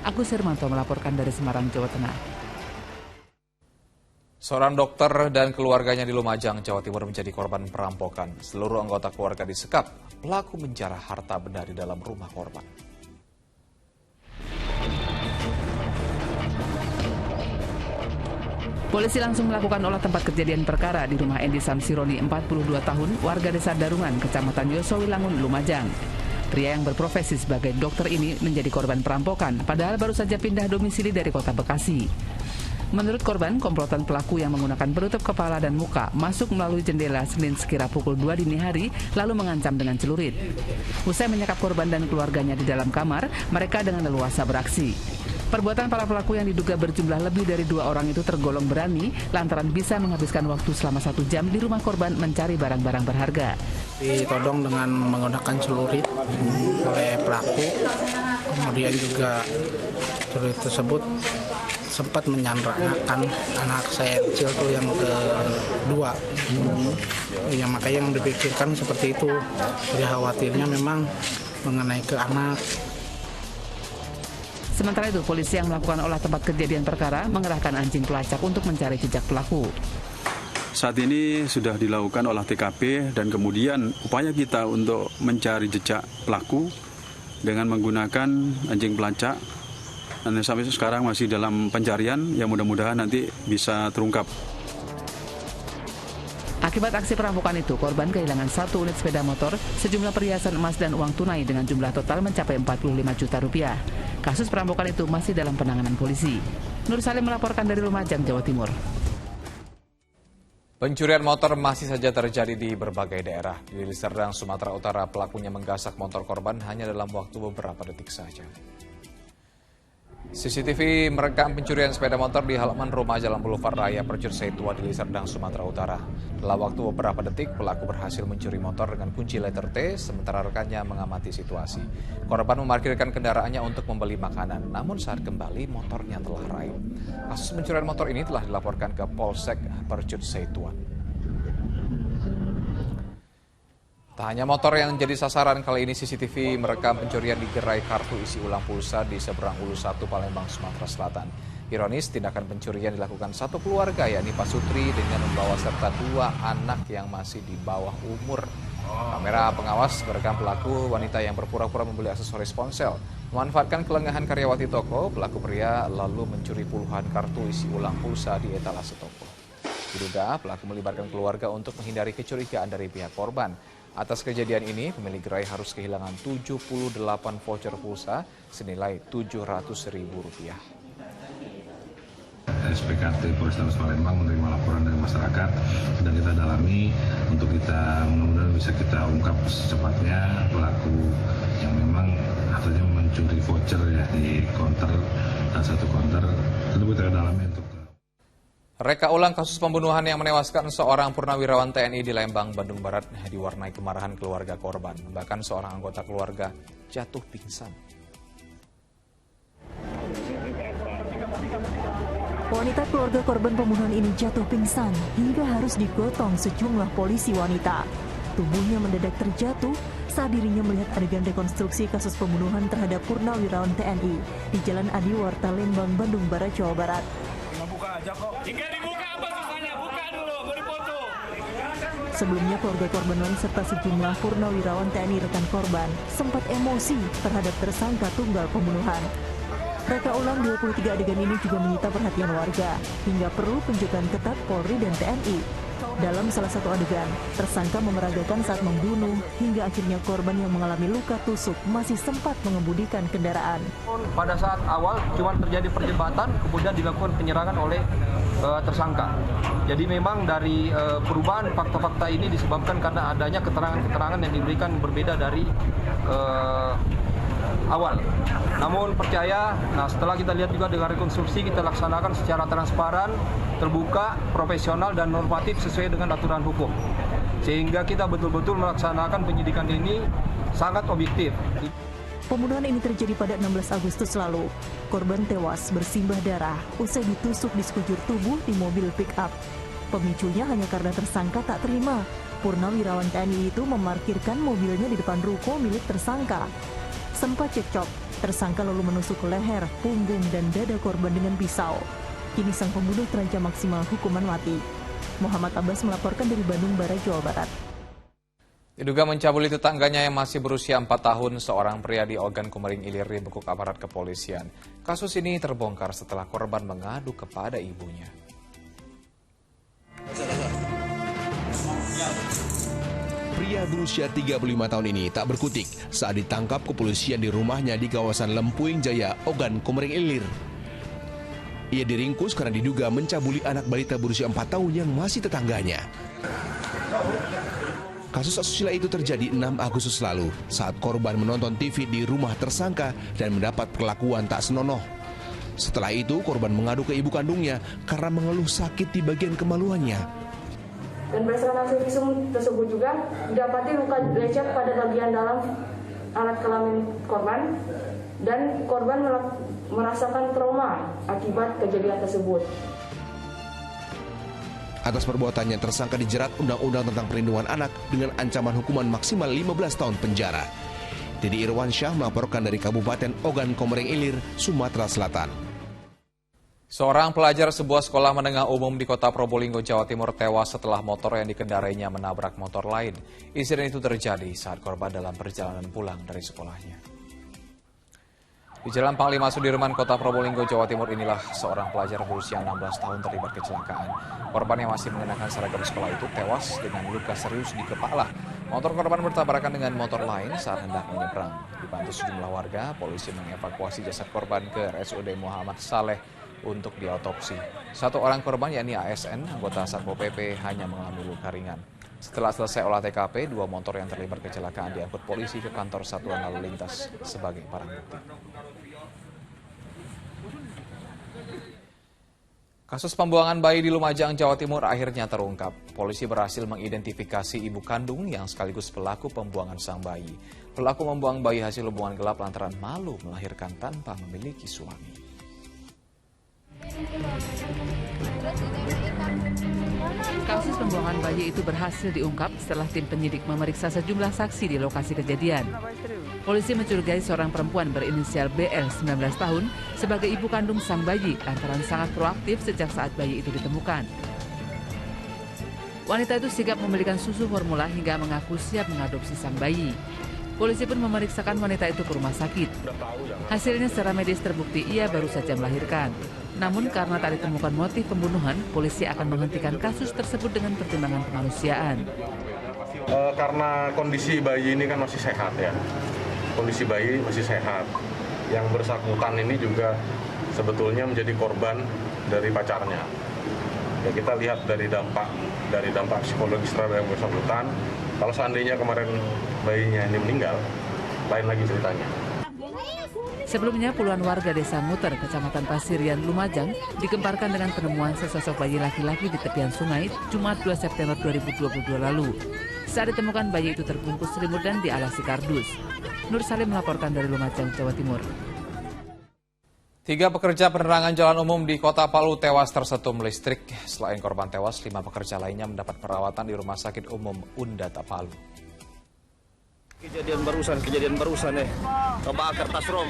Agus Hermanto melaporkan dari Semarang, Jawa Tengah. Seorang dokter dan keluarganya di Lumajang, Jawa Timur menjadi korban perampokan. Seluruh anggota keluarga disekap. Pelaku menjarah harta benda di dalam rumah korban. Polisi langsung melakukan olah tempat kejadian perkara di rumah Endi Samsironi, 42 tahun, warga desa Darungan, Kecamatan Yosowilangun, Lumajang. Pria yang berprofesi sebagai dokter ini menjadi korban perampokan, padahal baru saja pindah domisili dari kota Bekasi. Menurut korban, komplotan pelaku yang menggunakan penutup kepala dan muka masuk melalui jendela Senin sekira pukul 2 dini hari, lalu mengancam dengan celurit. Usai menyekap korban dan keluarganya di dalam kamar, mereka dengan leluasa beraksi. Perbuatan para pelaku yang diduga berjumlah lebih dari 2 orang itu tergolong berani lantaran bisa menghabiskan waktu selama 1 jam di rumah korban mencari barang-barang berharga. Ditodong dengan menggunakan celurit oleh pelaku, kemudian juga celurit tersebut sempat menyandarkan anak saya kecil tuh yang kedua. Ya makanya yang dipikirkan seperti itu. Jadi khawatirnya memang mengenai ke anak. Sementara itu, polisi yang melakukan olah tempat kejadian perkara mengerahkan anjing pelacak untuk mencari jejak pelaku. Saat ini sudah dilakukan olah TKP dan kemudian upaya kita untuk mencari jejak pelaku dengan menggunakan anjing pelacak. Dan sampai sekarang masih dalam pencarian, yang mudah-mudahan nanti bisa terungkap. Akibat aksi perampokan itu, korban kehilangan 1 unit sepeda motor, sejumlah perhiasan emas dan uang tunai dengan jumlah total mencapai 45 juta rupiah. Kasus perampokan itu masih dalam penanganan polisi. Nur Salim melaporkan dari Lumajang, Jawa Timur. Pencurian motor masih saja terjadi di berbagai daerah. Di Deli Serdang, Sumatera Utara, pelakunya menggasak motor korban hanya dalam waktu beberapa detik saja. CCTV merekam pencurian sepeda motor di halaman rumah Jalan Boulevard Raya Percut Seitua di Deli Serdang, Sumatera Utara. Dalam waktu beberapa detik, pelaku berhasil mencuri motor dengan kunci letter T, sementara rekannya mengamati situasi. Korban memarkirkan kendaraannya untuk membeli makanan, namun saat kembali motornya telah raib. Kasus pencurian motor ini telah dilaporkan ke Polsek Percut Seitua. Tak hanya motor yang jadi sasaran, kali ini CCTV merekam pencurian di gerai kartu isi ulang pulsa di seberang Hulu 1 Palembang, Sumatera Selatan. Ironis, tindakan pencurian dilakukan satu keluarga, yakni Pak Sutri dengan membawa serta 2 anak yang masih di bawah umur. Kamera pengawas merekam pelaku wanita yang berpura-pura membeli aksesoris ponsel. Memanfaatkan kelengahan karyawati toko, pelaku pria lalu mencuri puluhan kartu isi ulang pulsa di etalase toko. Diduga pelaku melibatkan keluarga untuk menghindari kecurigaan dari pihak korban. Atas kejadian ini, pemilik gerai harus kehilangan 78 voucher pulsa senilai Rp700.000. SPKT Polrestabes Palembang menerima laporan dari masyarakat, sedang kita dalami untuk kita mudah-mudahan bisa kita ungkap secepatnya pelaku yang memang akhirnya mencuri voucher ya di counter, satu counter. Tentu kita dalami untuk Reka ulang kasus pembunuhan yang menewaskan seorang purnawirawan TNI di Lembang, Bandung Barat diwarnai kemarahan keluarga korban. Bahkan seorang anggota keluarga jatuh pingsan. Wanita keluarga korban pembunuhan ini jatuh pingsan hingga harus digotong sejumlah polisi wanita. Tubuhnya mendadak terjatuh saat dirinya melihat adegan rekonstruksi kasus pembunuhan terhadap purnawirawan TNI di Jalan Adiwarta, Lembang, Bandung Barat, Jawa Barat. Sebelumnya keluarga korban lain serta sejumlah purnawirawan TNI rekan korban sempat emosi terhadap tersangka tunggal pembunuhan. Reka ulang 23 adegan ini juga menyita perhatian warga hingga perlu penjagaan ketat Polri dan TNI. Dalam salah satu adegan, tersangka memeragakan saat membunuh hingga akhirnya korban yang mengalami luka tusuk masih sempat mengemudikan kendaraan. Pada saat awal cuma terjadi perdebatan, kemudian dilakukan penyerangan oleh tersangka. Jadi memang dari perubahan fakta-fakta ini disebabkan karena adanya keterangan-keterangan yang diberikan berbeda dari awal. Namun percaya, setelah kita lihat juga dengan rekonstruksi kita laksanakan secara transparan, terbuka, profesional dan normatif sesuai dengan aturan hukum. Sehingga kita betul-betul melaksanakan penyidikan ini sangat objektif. Pembunuhan ini terjadi pada 16 Agustus lalu. Korban tewas bersimbah darah usai ditusuk di sekujur tubuh di mobil pick-up. Pemicunya hanya karena tersangka tak terima purnawirawan TNI itu memarkirkan mobilnya di depan ruko milik tersangka. Sempat cekcok, tersangka lalu menusuk leher, punggung, dan dada korban dengan pisau. Kini sang pembunuh terancam maksimal hukuman mati. Muhammad Abbas melaporkan dari Bandung Barat, Jawa Barat. Diduga mencabuli tetangganya yang masih berusia 4 tahun, seorang pria di Ogan Komering Ilir dibekuk aparat kepolisian. Kasus ini terbongkar setelah korban mengadu kepada ibunya. Pria berusia 35 tahun ini tak berkutik saat ditangkap kepolisian di rumahnya di kawasan Lempuing Jaya, Ogan Komering Ilir. Ia diringkus karena diduga mencabuli anak balita berusia 4 tahun yang masih tetangganya. Kasus asusila itu terjadi 6 Agustus lalu saat korban menonton TV di rumah tersangka dan mendapat perlakuan tak senonoh. Setelah itu korban mengadu ke ibu kandungnya karena mengeluh sakit di bagian kemaluannya. Dan berdasarkan hasil visum tersebut juga didapati luka lecet pada bagian dalam alat kelamin korban dan korban merasakan trauma akibat kejadian tersebut. Atas perbuatannya tersangka dijerat Undang-Undang tentang Perlindungan Anak dengan ancaman hukuman maksimal 15 tahun penjara. Dedi Irwansyah melaporkan dari Kabupaten Ogan Komering Ilir, Sumatera Selatan. Seorang pelajar sebuah sekolah menengah umum di kota Probolinggo, Jawa Timur tewas setelah motor yang dikendarainya menabrak motor lain. Insiden itu terjadi saat korban dalam perjalanan pulang dari sekolahnya. Di Jalan Panglima Sudirman, kota Probolinggo, Jawa Timur inilah seorang pelajar berusia 16 tahun terlibat kecelakaan. Korban yang masih mengenakan seragam sekolah itu tewas dengan luka serius di kepala. Motor korban bertabrakan dengan motor lain saat hendak menyeberang. Dibantu sejumlah warga, polisi mengevakuasi jasad korban ke RSUD Muhammad Saleh untuk diotopsi. Satu orang korban yakni ASN, anggota Satpol PP, hanya mengalami luka ringan. Setelah selesai olah TKP, 2 motor yang terlibat kecelakaan diangkut polisi ke kantor Satuan Lalu Lintas sebagai barang bukti. Kasus pembuangan bayi di Lumajang, Jawa Timur akhirnya terungkap. Polisi berhasil mengidentifikasi ibu kandung yang sekaligus pelaku pembuangan sang bayi. Pelaku membuang bayi hasil hubungan gelap lantaran malu melahirkan tanpa memiliki suami. Kasus pembuangan bayi itu berhasil diungkap setelah tim penyidik memeriksa sejumlah saksi di lokasi kejadian. Polisi mencurigai seorang perempuan berinisial BL 19 tahun sebagai ibu kandung sang bayi lantaran sangat proaktif sejak saat bayi itu ditemukan. Wanita itu sigap membelikan susu formula hingga mengaku siap mengadopsi sang bayi. Polisi pun memeriksakan wanita itu ke rumah sakit. Hasilnya secara medis terbukti ia baru saja melahirkan. Namun karena tak ditemukan motif pembunuhan, polisi akan menghentikan kasus tersebut dengan pertimbangan kemanusiaan. Karena kondisi bayi ini kan masih sehat ya, kondisi bayi masih sehat. Yang bersangkutan ini juga sebetulnya menjadi korban dari pacarnya. Ya, kita lihat dari dampak psikologis terhadap yang bersangkutan. Kalau seandainya kemarin bayinya ini meninggal, lain lagi ceritanya. Sebelumnya puluhan warga desa Muter, Kecamatan Pasirian, Lumajang digemparkan dengan penemuan sesosok bayi laki-laki di tepian sungai Jumat 2 September 2022 lalu. Saat ditemukan, bayi itu terbungkus selimut dan dialasi kardus. Nur Salim melaporkan dari Lumajang, Jawa Timur. 3 pekerja penerangan jalan umum di Kota Palu tewas tersentum listrik. Selain korban tewas, 5 pekerja lainnya mendapat perawatan di Rumah Sakit Umum Undata Palu. Kejadian barusan kebakar tas rom.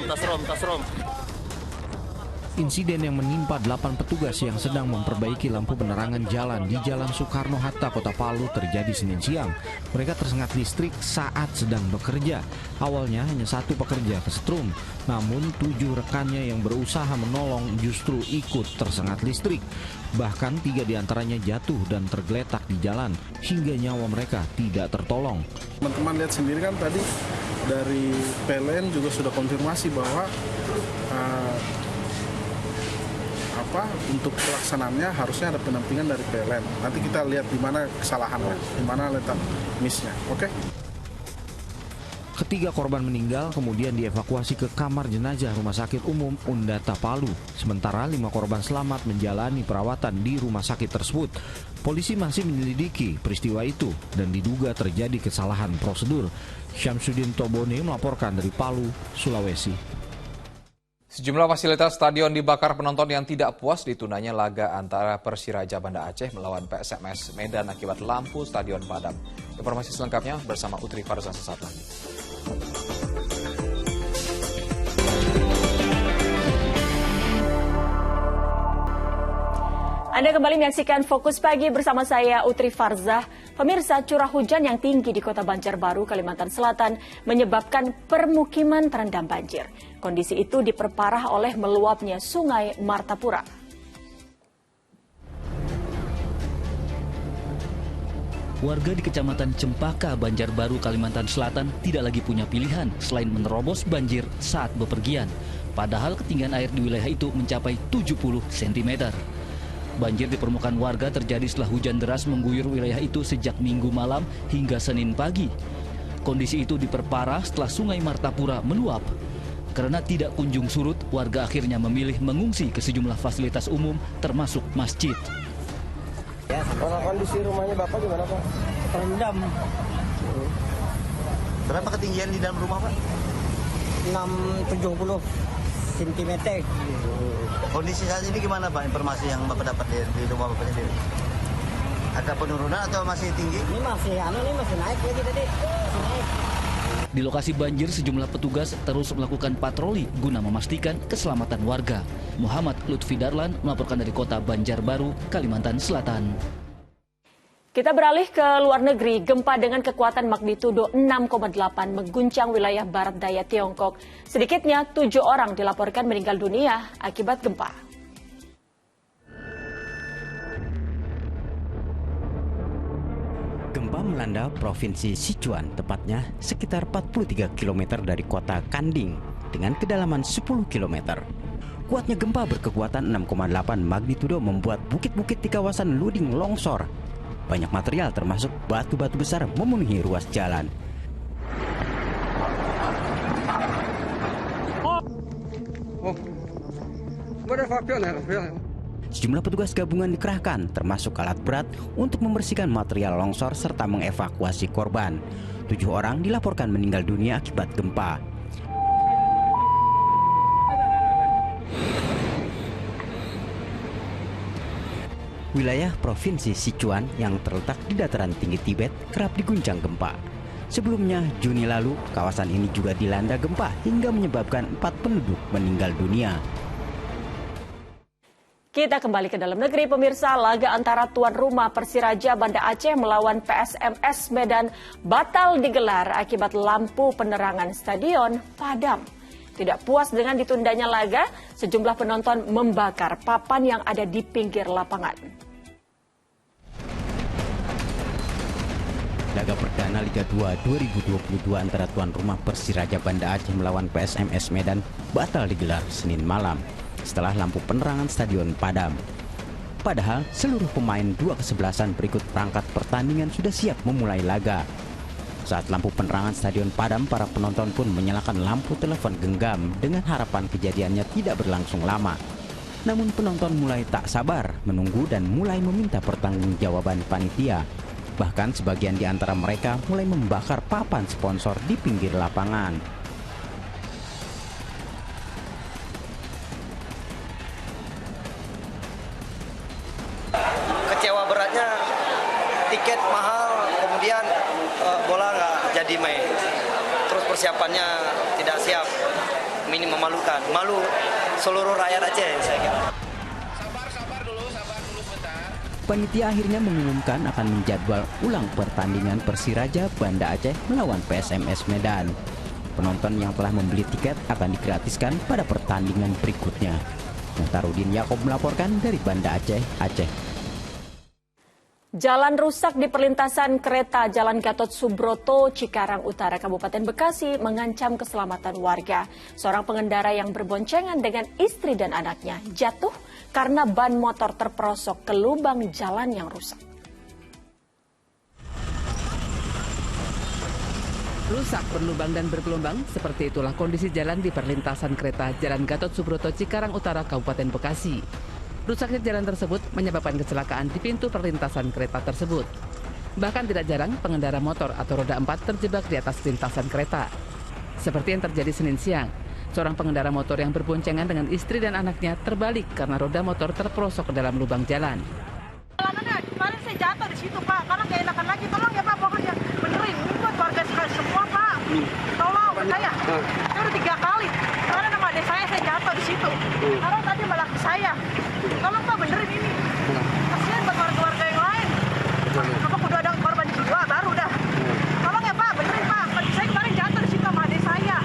Insiden yang menimpa 8 petugas yang sedang memperbaiki lampu penerangan jalan di Jalan Soekarno-Hatta, Kota Palu terjadi Senin siang. Mereka tersengat listrik saat sedang bekerja. Awalnya hanya 1 pekerja kesetrum, namun 7 rekannya yang berusaha menolong justru ikut tersengat listrik. Bahkan 3 diantaranya jatuh dan tergeletak di jalan hingga nyawa mereka tidak tertolong. Teman-teman lihat sendiri kan tadi dari PLN juga sudah konfirmasi bahwa untuk pelaksanaannya harusnya ada pendampingan dari PLN. Nanti kita lihat di mana kesalahannya, di mana letak miss-nya. Oke? Ketiga korban meninggal kemudian dievakuasi ke kamar jenazah Rumah Sakit Umum Undata Palu. Sementara 5 korban selamat menjalani perawatan di rumah sakit tersebut. Polisi masih menyelidiki peristiwa itu dan diduga terjadi kesalahan prosedur. Syamsuddin Tobone melaporkan dari Palu, Sulawesi. Sejumlah fasilitas stadion dibakar penonton yang tidak puas ditundanya laga antara Persiraja Banda Aceh melawan PSMS Medan akibat lampu stadion padam. Informasi selengkapnya bersama Utri Farza sesaat lagi. Anda kembali menyaksikan Fokus Pagi bersama saya Utri Farzah. Pemirsa, curah hujan yang tinggi di Kota Banjarbaru, Kalimantan Selatan menyebabkan permukiman terendam banjir. Kondisi itu diperparah oleh meluapnya Sungai Martapura. Warga di Kecamatan Cempaka, Banjarbaru, Kalimantan Selatan tidak lagi punya pilihan selain menerobos banjir saat bepergian. Padahal ketinggian air di wilayah itu mencapai 70 cm. Banjir di permukaan warga terjadi setelah hujan deras mengguyur wilayah itu sejak Minggu malam hingga Senin pagi. Kondisi itu diperparah setelah Sungai Martapura meluap. Karena tidak kunjung surut, warga akhirnya memilih mengungsi ke sejumlah fasilitas umum termasuk masjid. Kalau kondisi rumahnya Bapak gimana Pak? Terendam. Berapa ketinggian di dalam rumah Pak? 670 cm. Kondisi saat ini gimana Pak? Informasi yang Bapak dapat di rumah Bapak sendiri? Ada penurunan atau masih tinggi? Ini masih naik lagi tadi. Di lokasi banjir, sejumlah petugas terus melakukan patroli guna memastikan keselamatan warga. Muhammad Lutfi Darlan melaporkan dari Kota Banjarbaru, Kalimantan Selatan. Kita beralih ke luar negeri. Gempa dengan kekuatan magnitudo 6,8 mengguncang wilayah barat daya Tiongkok. Sedikitnya 7 orang dilaporkan meninggal dunia akibat gempa. Gempa melanda Provinsi Sichuan, tepatnya sekitar 43 km dari kota Kanding dengan kedalaman 10 km. Kuatnya gempa berkekuatan 6,8 magnitudo membuat bukit-bukit di kawasan Luding longsor. Banyak material termasuk batu-batu besar memenuhi ruas jalan. Sejumlah petugas gabungan dikerahkan, termasuk alat berat, untuk membersihkan material longsor serta mengevakuasi korban. 7 orang dilaporkan meninggal dunia akibat gempa. Wilayah Provinsi Sichuan yang terletak di dataran tinggi Tibet kerap diguncang gempa. Sebelumnya, Juni lalu, kawasan ini juga dilanda gempa hingga menyebabkan 4 penduduk meninggal dunia. Kita kembali ke dalam negeri, pemirsa. Laga antara tuan rumah Persiraja Banda Aceh melawan PSMS Medan batal digelar akibat lampu penerangan stadion padam. Tidak puas dengan ditundanya laga, sejumlah penonton membakar papan yang ada di pinggir lapangan. Laga perdana Liga 2 2022 antara tuan rumah Persiraja Banda Aceh melawan PSMS Medan batal digelar Senin malam setelah lampu penerangan stadion padam. Padahal seluruh pemain dua kesebelasan berikut perangkat pertandingan sudah siap memulai laga. Saat lampu penerangan stadion padam, para penonton pun menyalakan lampu telepon genggam dengan harapan kejadiannya tidak berlangsung lama. Namun penonton mulai tak sabar menunggu dan mulai meminta pertanggungjawaban panitia. Bahkan sebagian di antara mereka mulai membakar papan sponsor di pinggir lapangan. Kecewa beratnya, tiket mahal, kemudian bola nggak jadi main. Terus persiapannya tidak siap, ini memalukan. Malu seluruh rakyat Aceh, saya kira. Panitia akhirnya mengumumkan akan menjadwal ulang pertandingan Persiraja Banda Aceh melawan PSMS Medan. Penonton yang telah membeli tiket akan digratiskan pada pertandingan berikutnya. Muhtarudin Yakob melaporkan dari Banda Aceh, Aceh. Jalan rusak di perlintasan kereta Jalan Gatot Subroto, Cikarang Utara, Kabupaten Bekasi mengancam keselamatan warga. Seorang pengendara yang berboncengan dengan istri dan anaknya jatuh karena ban motor terperosok ke lubang jalan yang rusak. Rusak, berlubang dan bergelombang, seperti itulah kondisi jalan di perlintasan kereta Jalan Gatot Subroto, Cikarang Utara, Kabupaten Bekasi. Rusaknya jalan tersebut menyebabkan kecelakaan di pintu perlintasan kereta tersebut. Bahkan tidak jarang pengendara motor atau roda 4 terjebak di atas lintasan kereta. Seperti yang terjadi Senin siang, seorang pengendara motor yang berboncengan dengan istri dan anaknya terbalik karena roda motor terperosok ke dalam lubang jalan. Kemarin saya jatuh di situ, Pak, karena nggak enakan lagi. Tolong ya, Pak, pokoknya benerin. Ini buat warga semua, Pak. Tolong, saya udah 3 kali. Karena nama adik saya jatuh di situ. Karena tadi malah ke saya. Tolong, Pak, benerin ini. Kasihan buat warga-warga yang lain. Apa udah ada korban jiwa baru dah. Tolong ya, Pak, benerin, Pak. Saya kemarin jatuh di situ sama adik saya.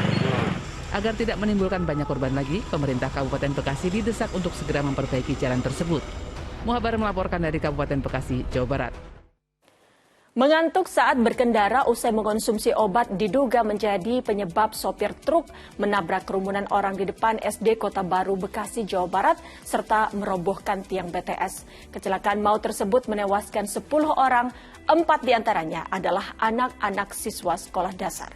Agar tidak menimbulkan banyak korban lagi, pemerintah Kabupaten Bekasi didesak untuk segera memperbaiki jalan tersebut. Muhabar melaporkan dari Kabupaten Bekasi, Jawa Barat. Mengantuk saat berkendara usai mengkonsumsi obat diduga menjadi penyebab sopir truk menabrak kerumunan orang di depan SD Kota Baru, Bekasi, Jawa Barat, serta merobohkan tiang BTS. Kecelakaan maut tersebut menewaskan 10 orang, 4 diantaranya adalah anak-anak siswa sekolah dasar.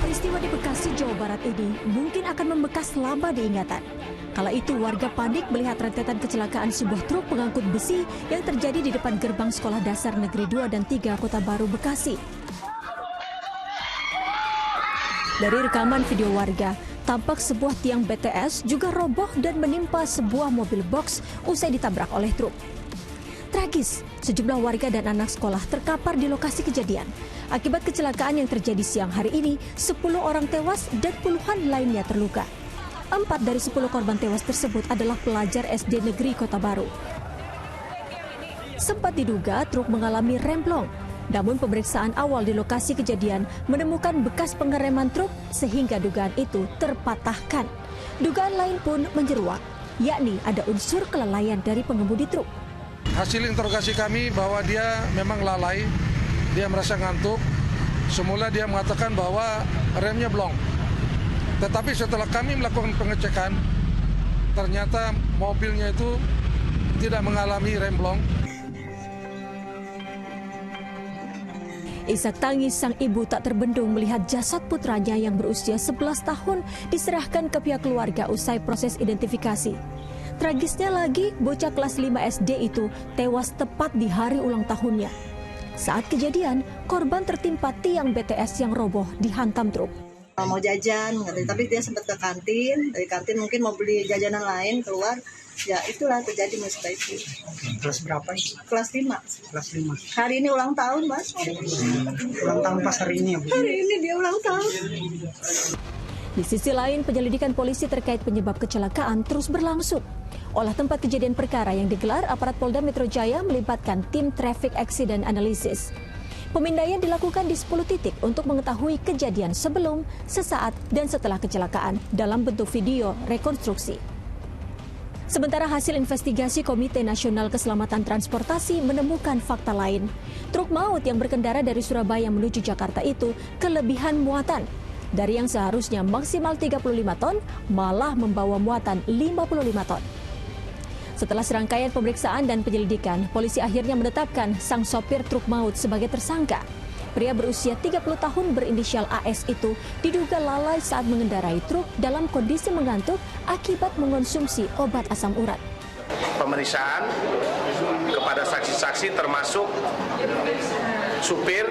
Peristiwa di Bekasi, Jawa Barat ini mungkin akan membekas lama diingatan. Kala itu warga panik melihat rentetan kecelakaan sebuah truk pengangkut besi yang terjadi di depan gerbang Sekolah Dasar Negeri 2 dan 3 Kota Baru, Bekasi. Dari rekaman video warga, tampak sebuah tiang BTS juga roboh dan menimpa sebuah mobil box usai ditabrak oleh truk. Tragis, sejumlah warga dan anak sekolah terkapar di lokasi kejadian. Akibat kecelakaan yang terjadi siang hari ini, 10 orang tewas dan puluhan lainnya terluka. 4 dari 10 korban tewas tersebut adalah pelajar SD Negeri Kota Baru. Sempat diduga truk mengalami remblong, namun pemeriksaan awal di lokasi kejadian menemukan bekas pengereman truk sehingga dugaan itu terpatahkan. Dugaan lain pun menjeruak, yakni ada unsur kelalaian dari pengemudi truk. Hasil interogasi kami bahwa dia memang lalai, dia merasa ngantuk. Semula dia mengatakan bahwa remnya blong. Tetapi setelah kami melakukan pengecekan, ternyata mobilnya itu tidak mengalami rem blong. Isak tangis sang ibu tak terbendung melihat jasad putranya yang berusia 11 tahun diserahkan ke pihak keluarga usai proses identifikasi. Tragisnya lagi, bocah kelas 5 SD itu tewas tepat di hari ulang tahunnya. Saat kejadian, korban tertimpa tiang BTS yang roboh dihantam truk. Mau jajan, tapi dia sempat ke kantin. Dari kantin mungkin mau beli jajanan lain keluar. Ya itulah terjadi musibah itu. Kelas berapa? Kelas 5. Kelas 5. Hari ini ulang tahun, Mas. Ulang tahun pas hari ini ya, Bu? Hari ini dia ulang tahun. Di sisi lain, penyelidikan polisi terkait penyebab kecelakaan terus berlangsung. Olah tempat kejadian perkara yang digelar aparat Polda Metro Jaya melibatkan tim Traffic Accident Analysis. Pemindaian dilakukan di 10 titik untuk mengetahui kejadian sebelum, sesaat, dan setelah kecelakaan dalam bentuk video rekonstruksi. Sementara hasil investigasi Komite Nasional Keselamatan Transportasi menemukan fakta lain. Truk maut yang berkendara dari Surabaya menuju Jakarta itu kelebihan muatan. Dari yang seharusnya maksimal 35 ton, malah membawa muatan 55 ton. Setelah serangkaian pemeriksaan dan penyelidikan, polisi akhirnya menetapkan sang sopir truk maut sebagai tersangka. Pria berusia 30 tahun berinisial AS itu diduga lalai saat mengendarai truk dalam kondisi mengantuk akibat mengonsumsi obat asam urat. Pemeriksaan kepada saksi-saksi termasuk supir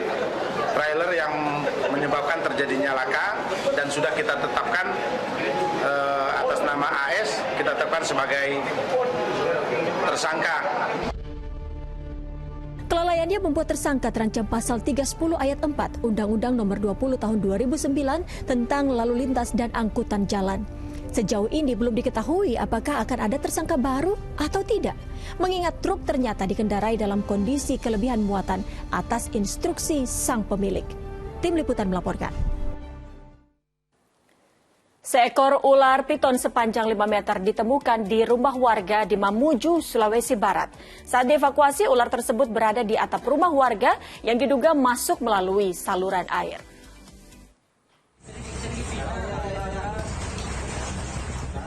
trailer yang menyebabkan terjadinya laka dan sudah kita tetapkan atas nama AS, kita tetapkan sebagai tersangka. Kelalaiannya membuat tersangka terancam pasal 310 ayat 4 Undang-Undang Nomor 20 Tahun 2009 tentang lalu lintas dan angkutan jalan. Sejauh ini belum diketahui apakah akan ada tersangka baru atau tidak, mengingat truk ternyata dikendarai dalam kondisi kelebihan muatan atas instruksi sang pemilik. Tim Liputan melaporkan. Seekor ular piton sepanjang 5 meter ditemukan di rumah warga di Mamuju, Sulawesi Barat. Saat dievakuasi, ular tersebut berada di atap rumah warga yang diduga masuk melalui saluran air.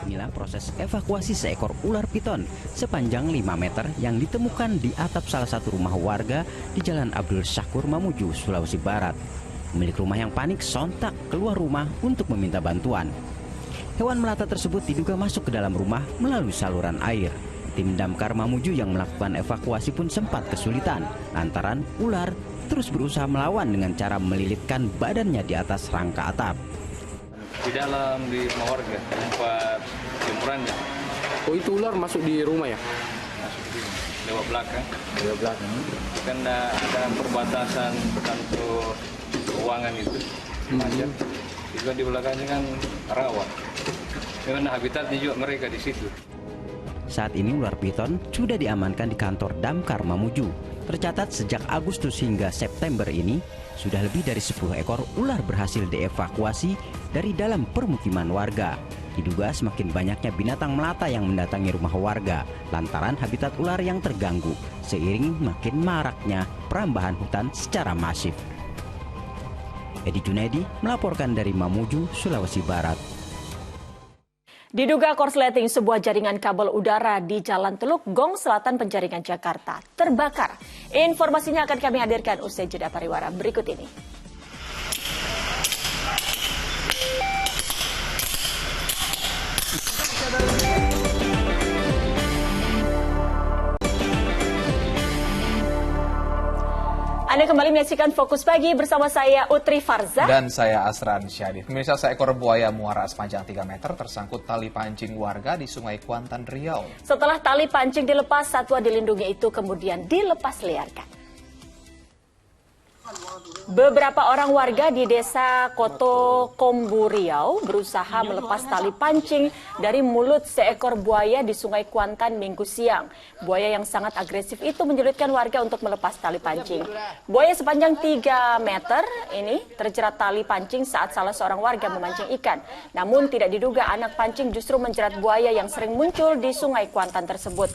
Inilah proses evakuasi seekor ular piton sepanjang 5 meter yang ditemukan di atap salah satu rumah warga di Jalan Abdul Syakur, Mamuju, Sulawesi Barat. Pemilik rumah yang panik sontak keluar rumah untuk meminta bantuan. Hewan melata tersebut diduga masuk ke dalam rumah melalui saluran air. Tim damkar Mamuju yang melakukan evakuasi pun sempat kesulitan lantaran ular terus berusaha melawan dengan cara melilitkan badannya di atas rangka atap. Di dalam di rumah warga tempat jemurannya. Oh, itu ular masuk di rumah ya? Masuk di lewat belakang. Lewat belakang. Karena ada perbatasan kantor ruangan itu panjang. Juga di belakangnya kan rawa. Karena habitatnya juga mereka di situ. Saat ini ular piton sudah diamankan di kantor damkar Mamuju. Tercatat sejak Agustus hingga September ini, sudah lebih dari 10 ekor ular berhasil dievakuasi dari dalam permukiman warga. Diduga semakin banyaknya binatang melata yang mendatangi rumah warga lantaran habitat ular yang terganggu seiring makin maraknya perambahan hutan secara masif. Edi Junaidi melaporkan dari Mamuju, Sulawesi Barat. Diduga korsleting sebuah jaringan kabel udara di Jalan Teluk Gong Selatan Penjaringan Jakarta terbakar. Informasinya akan kami hadirkan usai jeda pariwara berikut ini. Anda kembali menyaksikan Fokus Pagi bersama saya Utri Farza. Dan saya Asran Syadi. Pemirsa, seekor buaya muara sepanjang 3 meter tersangkut tali pancing warga di Sungai Kuantan, Riau. Setelah tali pancing dilepas, satwa dilindungi itu kemudian dilepas liarkan. Beberapa orang warga di desa Koto Kombu Riau berusaha melepas tali pancing dari mulut seekor buaya di Sungai Kuantan Minggu siang. Buaya yang sangat agresif itu menyulitkan warga untuk melepas tali pancing. Buaya sepanjang 3 meter ini terjerat tali pancing saat salah seorang warga memancing ikan. Namun tidak diduga anak pancing justru menjerat buaya yang sering muncul di Sungai Kuantan tersebut.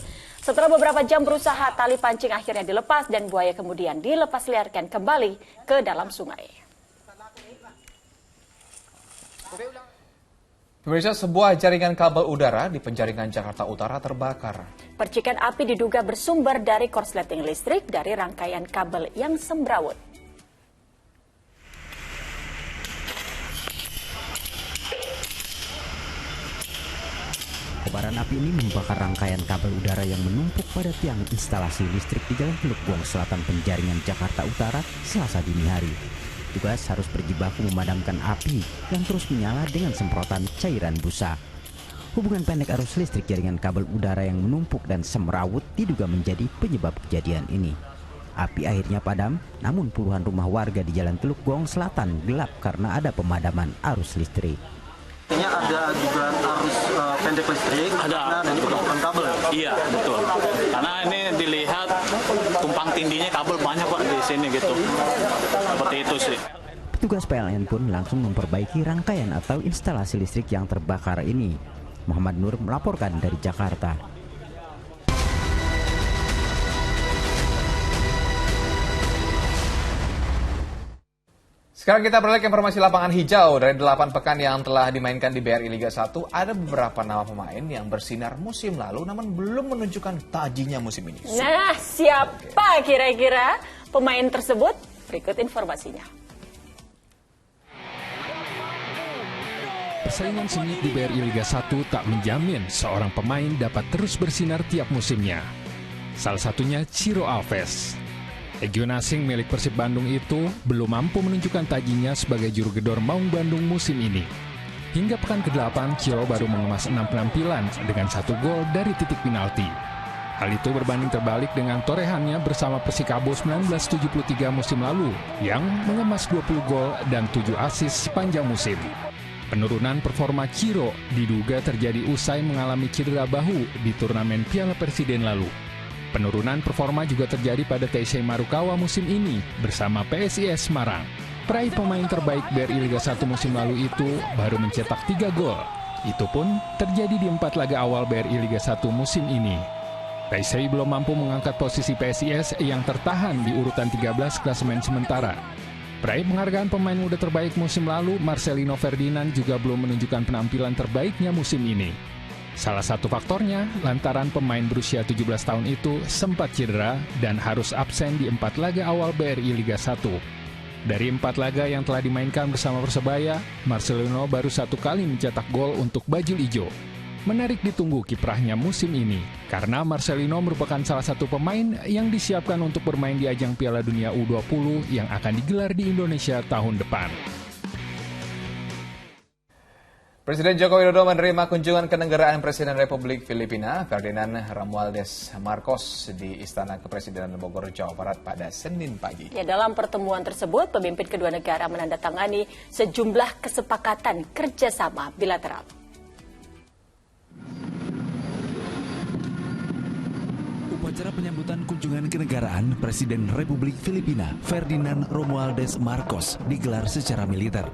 Setelah beberapa jam berusaha, tali pancing akhirnya dilepas dan buaya kemudian dilepas liarkan kembali ke dalam sungai. Pemirsa, sebuah jaringan kabel udara di Penjaringan Jakarta Utara terbakar. Percikan api diduga bersumber dari korsleting listrik dari rangkaian kabel yang semrawut. Kobaran api ini membakar rangkaian kabel udara yang menumpuk pada tiang instalasi listrik di Jalan Teluk Gong Selatan Penjaringan Jakarta Utara Selasa dini hari. Petugas harus berjibaku memadamkan api yang terus menyala dengan semprotan cairan busa. Hubungan pendek arus listrik jaringan kabel udara yang menumpuk dan semrawut diduga menjadi penyebab kejadian ini. Api akhirnya padam, namun puluhan rumah warga di Jalan Teluk Gong Selatan gelap karena ada pemadaman arus listrik. Ada dugaan arus pendek listrik, ada dan penumpang kabel. Iya, betul. Karena ini dilihat tumpang tindihnya kabel banyak Pak di sini gitu. Seperti itu sih. Petugas PLN pun langsung memperbaiki rangkaian atau instalasi listrik yang terbakar ini. Muhammad Nur melaporkan dari Jakarta. Sekarang kita beralih ke informasi lapangan hijau. Dari 8 pekan yang telah dimainkan di BRI Liga 1, ada beberapa nama pemain yang bersinar musim lalu namun belum menunjukkan tajinya musim ini. Nah, siapa kira-kira pemain tersebut? Berikut informasinya. Persaingan sengit di BRI Liga 1 tak menjamin seorang pemain dapat terus bersinar tiap musimnya. Salah satunya Ciro Alves. Legion asing milik Persib Bandung itu belum mampu menunjukkan tajinya sebagai juru gedor Maung Bandung musim ini. Hingga pekan ke-8, Ciro baru mengemas 6 penampilan dengan 1 gol dari titik penalti. Hal itu berbanding terbalik dengan torehannya bersama Persikabo 1973 musim lalu yang mengemas 20 gol dan 7 assist sepanjang musim. Penurunan performa Ciro diduga terjadi usai mengalami cedera bahu di turnamen Piala Presiden lalu. Penurunan performa juga terjadi pada TSI Marukawa musim ini bersama PSIS Semarang. Peraih pemain terbaik BRI Liga 1 musim lalu itu baru mencetak 3 gol. Itu pun terjadi di 4 laga awal BRI Liga 1 musim ini. TSI belum mampu mengangkat posisi PSIS yang tertahan di urutan 13 klasemen sementara. Peraih penghargaan pemain muda terbaik musim lalu, Marcelino Ferdinand juga belum menunjukkan penampilan terbaiknya musim ini. Salah satu faktornya, lantaran pemain berusia 17 tahun itu sempat cedera dan harus absen di 4 laga awal BRI Liga 1. Dari 4 laga yang telah dimainkan bersama Persebaya, Marcelino baru 1 kali mencetak gol untuk Bajul Ijo. Menarik ditunggu kiprahnya musim ini, karena Marcelino merupakan salah satu pemain yang disiapkan untuk bermain di ajang Piala Dunia U20 yang akan digelar di Indonesia tahun depan. Presiden Joko Widodo menerima kunjungan kenegaraan Presiden Republik Filipina, Ferdinand Romualdez Marcos, di Istana Kepresidenan Bogor, Jawa Barat pada Senin pagi. Ya, dalam pertemuan tersebut, pemimpin kedua negara menandatangani sejumlah kesepakatan kerjasama bilateral. Upacara penyambutan kunjungan kenegaraan Presiden Republik Filipina Ferdinand Romualdez Marcos digelar secara militer.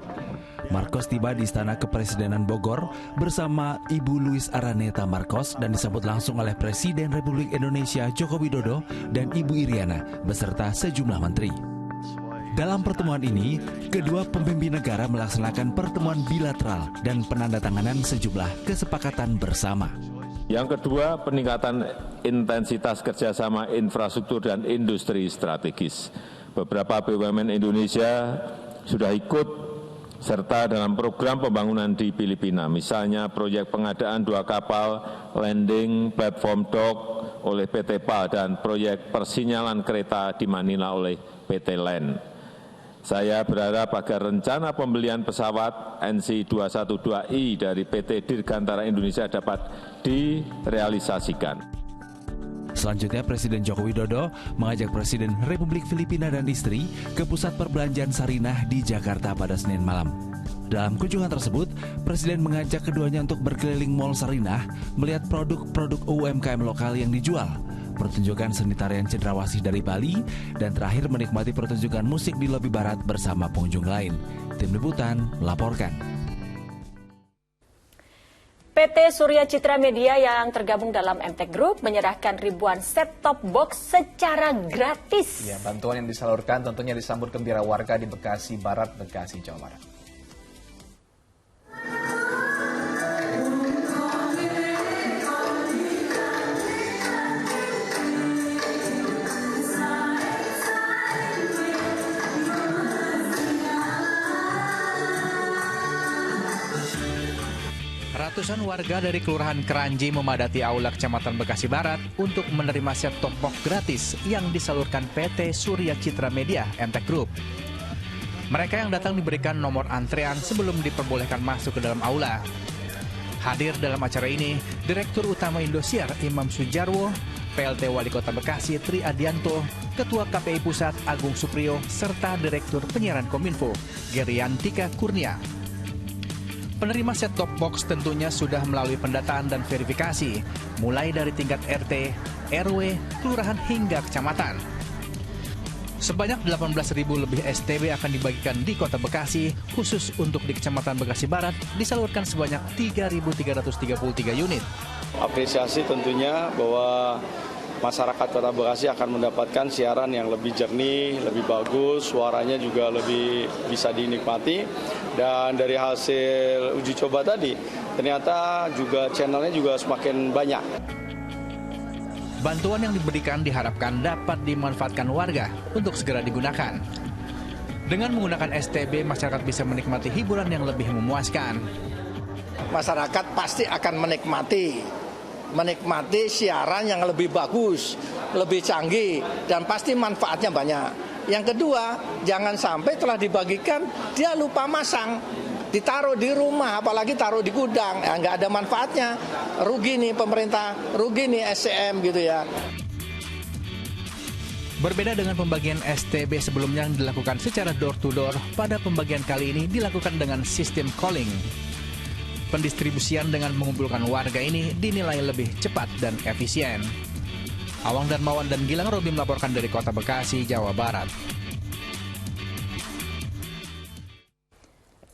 Marcos tiba di Istana Kepresidenan Bogor bersama Ibu Luis Araneta Marcos dan disambut langsung oleh Presiden Republik Indonesia Joko Widodo dan Ibu Iriana beserta sejumlah menteri. Dalam pertemuan ini, kedua pemimpin negara melaksanakan pertemuan bilateral dan penandatanganan sejumlah kesepakatan bersama. Yang kedua, peningkatan intensitas kerjasama infrastruktur dan industri strategis. Beberapa BUMN Indonesia sudah ikut serta dalam program pembangunan di Filipina. Misalnya proyek pengadaan 2 kapal landing platform dock oleh PT PAL dan proyek persinyalan kereta di Manila oleh PT LAN. Saya berharap agar rencana pembelian pesawat NC212I dari PT Dirgantara Indonesia dapat direalisasikan. Selanjutnya, Presiden Joko Widodo mengajak Presiden Republik Filipina dan istri ke pusat perbelanjaan Sarinah di Jakarta pada Senin malam. Dalam kunjungan tersebut, Presiden mengajak keduanya untuk berkeliling Mall Sarinah, melihat produk-produk UMKM lokal yang dijual, pertunjukan seni tarian cendrawasih dari Bali, dan terakhir menikmati pertunjukan musik di lobi barat bersama pengunjung lain. Tim Liputan melaporkan. PT Surya Citra Media yang tergabung dalam MTech Group menyerahkan ribuan set-top box secara gratis. Ya, bantuan yang disalurkan tentunya disambut gembira warga di Bekasi Barat, Bekasi, Jawa Barat. Ratusan warga dari Kelurahan Keranji memadati Aula Kecamatan Bekasi Barat untuk menerima set-top box gratis yang disalurkan PT Surya Citra Media MTech Group. Mereka yang datang diberikan nomor antrean sebelum diperbolehkan masuk ke dalam aula. Hadir dalam acara ini, Direktur Utama Indosiar Imam Sujarwo, PLT Wali Kota Bekasi Tri Adianto, Ketua KPI Pusat Agung Supriyo, serta Direktur Penyiaran Kominfo Geriantika Kurnia. Penerima set-top box tentunya sudah melalui pendataan dan verifikasi, mulai dari tingkat RT, RW, kelurahan hingga kecamatan. Sebanyak 18.000 lebih STB akan dibagikan di Kota Bekasi, khusus untuk di Kecamatan Bekasi Barat disalurkan sebanyak 3.333 unit. Apresiasi tentunya bahwa masyarakat Kota Bekasi akan mendapatkan siaran yang lebih jernih, lebih bagus, suaranya juga lebih bisa dinikmati. Dan dari hasil uji coba tadi, ternyata juga channelnya juga semakin banyak. Bantuan yang diberikan diharapkan dapat dimanfaatkan warga untuk segera digunakan. Dengan menggunakan STB, masyarakat bisa menikmati hiburan yang lebih memuaskan. Masyarakat pasti akan menikmati siaran yang lebih bagus, lebih canggih, dan pasti manfaatnya banyak. Yang kedua, jangan sampai telah dibagikan, dia lupa masang. Ditaruh di rumah, apalagi taruh di gudang, nggak ada manfaatnya. Rugi nih pemerintah, rugi nih SCM gitu ya. Berbeda dengan pembagian STB sebelumnya yang dilakukan secara door-to-door, pada pembagian kali ini dilakukan dengan sistem calling. Pendistribusian dengan mengumpulkan warga ini dinilai lebih cepat dan efisien. Awang Darmawan dan Gilang Robi melaporkan dari Kota Bekasi, Jawa Barat.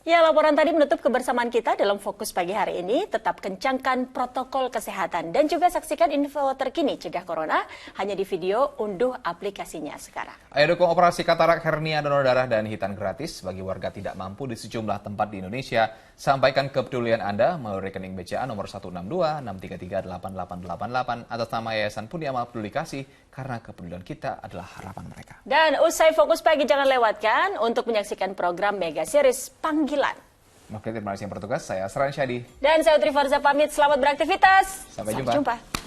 Ya, laporan tadi menutup kebersamaan kita dalam Fokus Pagi hari ini. Tetap kencangkan protokol kesehatan dan juga saksikan info terkini cegah corona hanya di video, unduh aplikasinya sekarang. Ayo dukung operasi katarak, hernia, donor darah, dan hitan gratis bagi warga tidak mampu di sejumlah tempat di Indonesia. Sampaikan kepedulian Anda melalui rekening BCA nomor 162-633-8888 atas nama Yayasan Pudiamal Peduli Kasih, karena kepedulian kita adalah harapan mereka. Dan usai Fokus Pagi jangan lewatkan untuk menyaksikan program Mega Series Panggilan. Oke, terima kasih yang bertugas. Saya Asran Syadi. Dan saya Utri Farza pamit. Selamat beraktivitas. Sampai jumpa.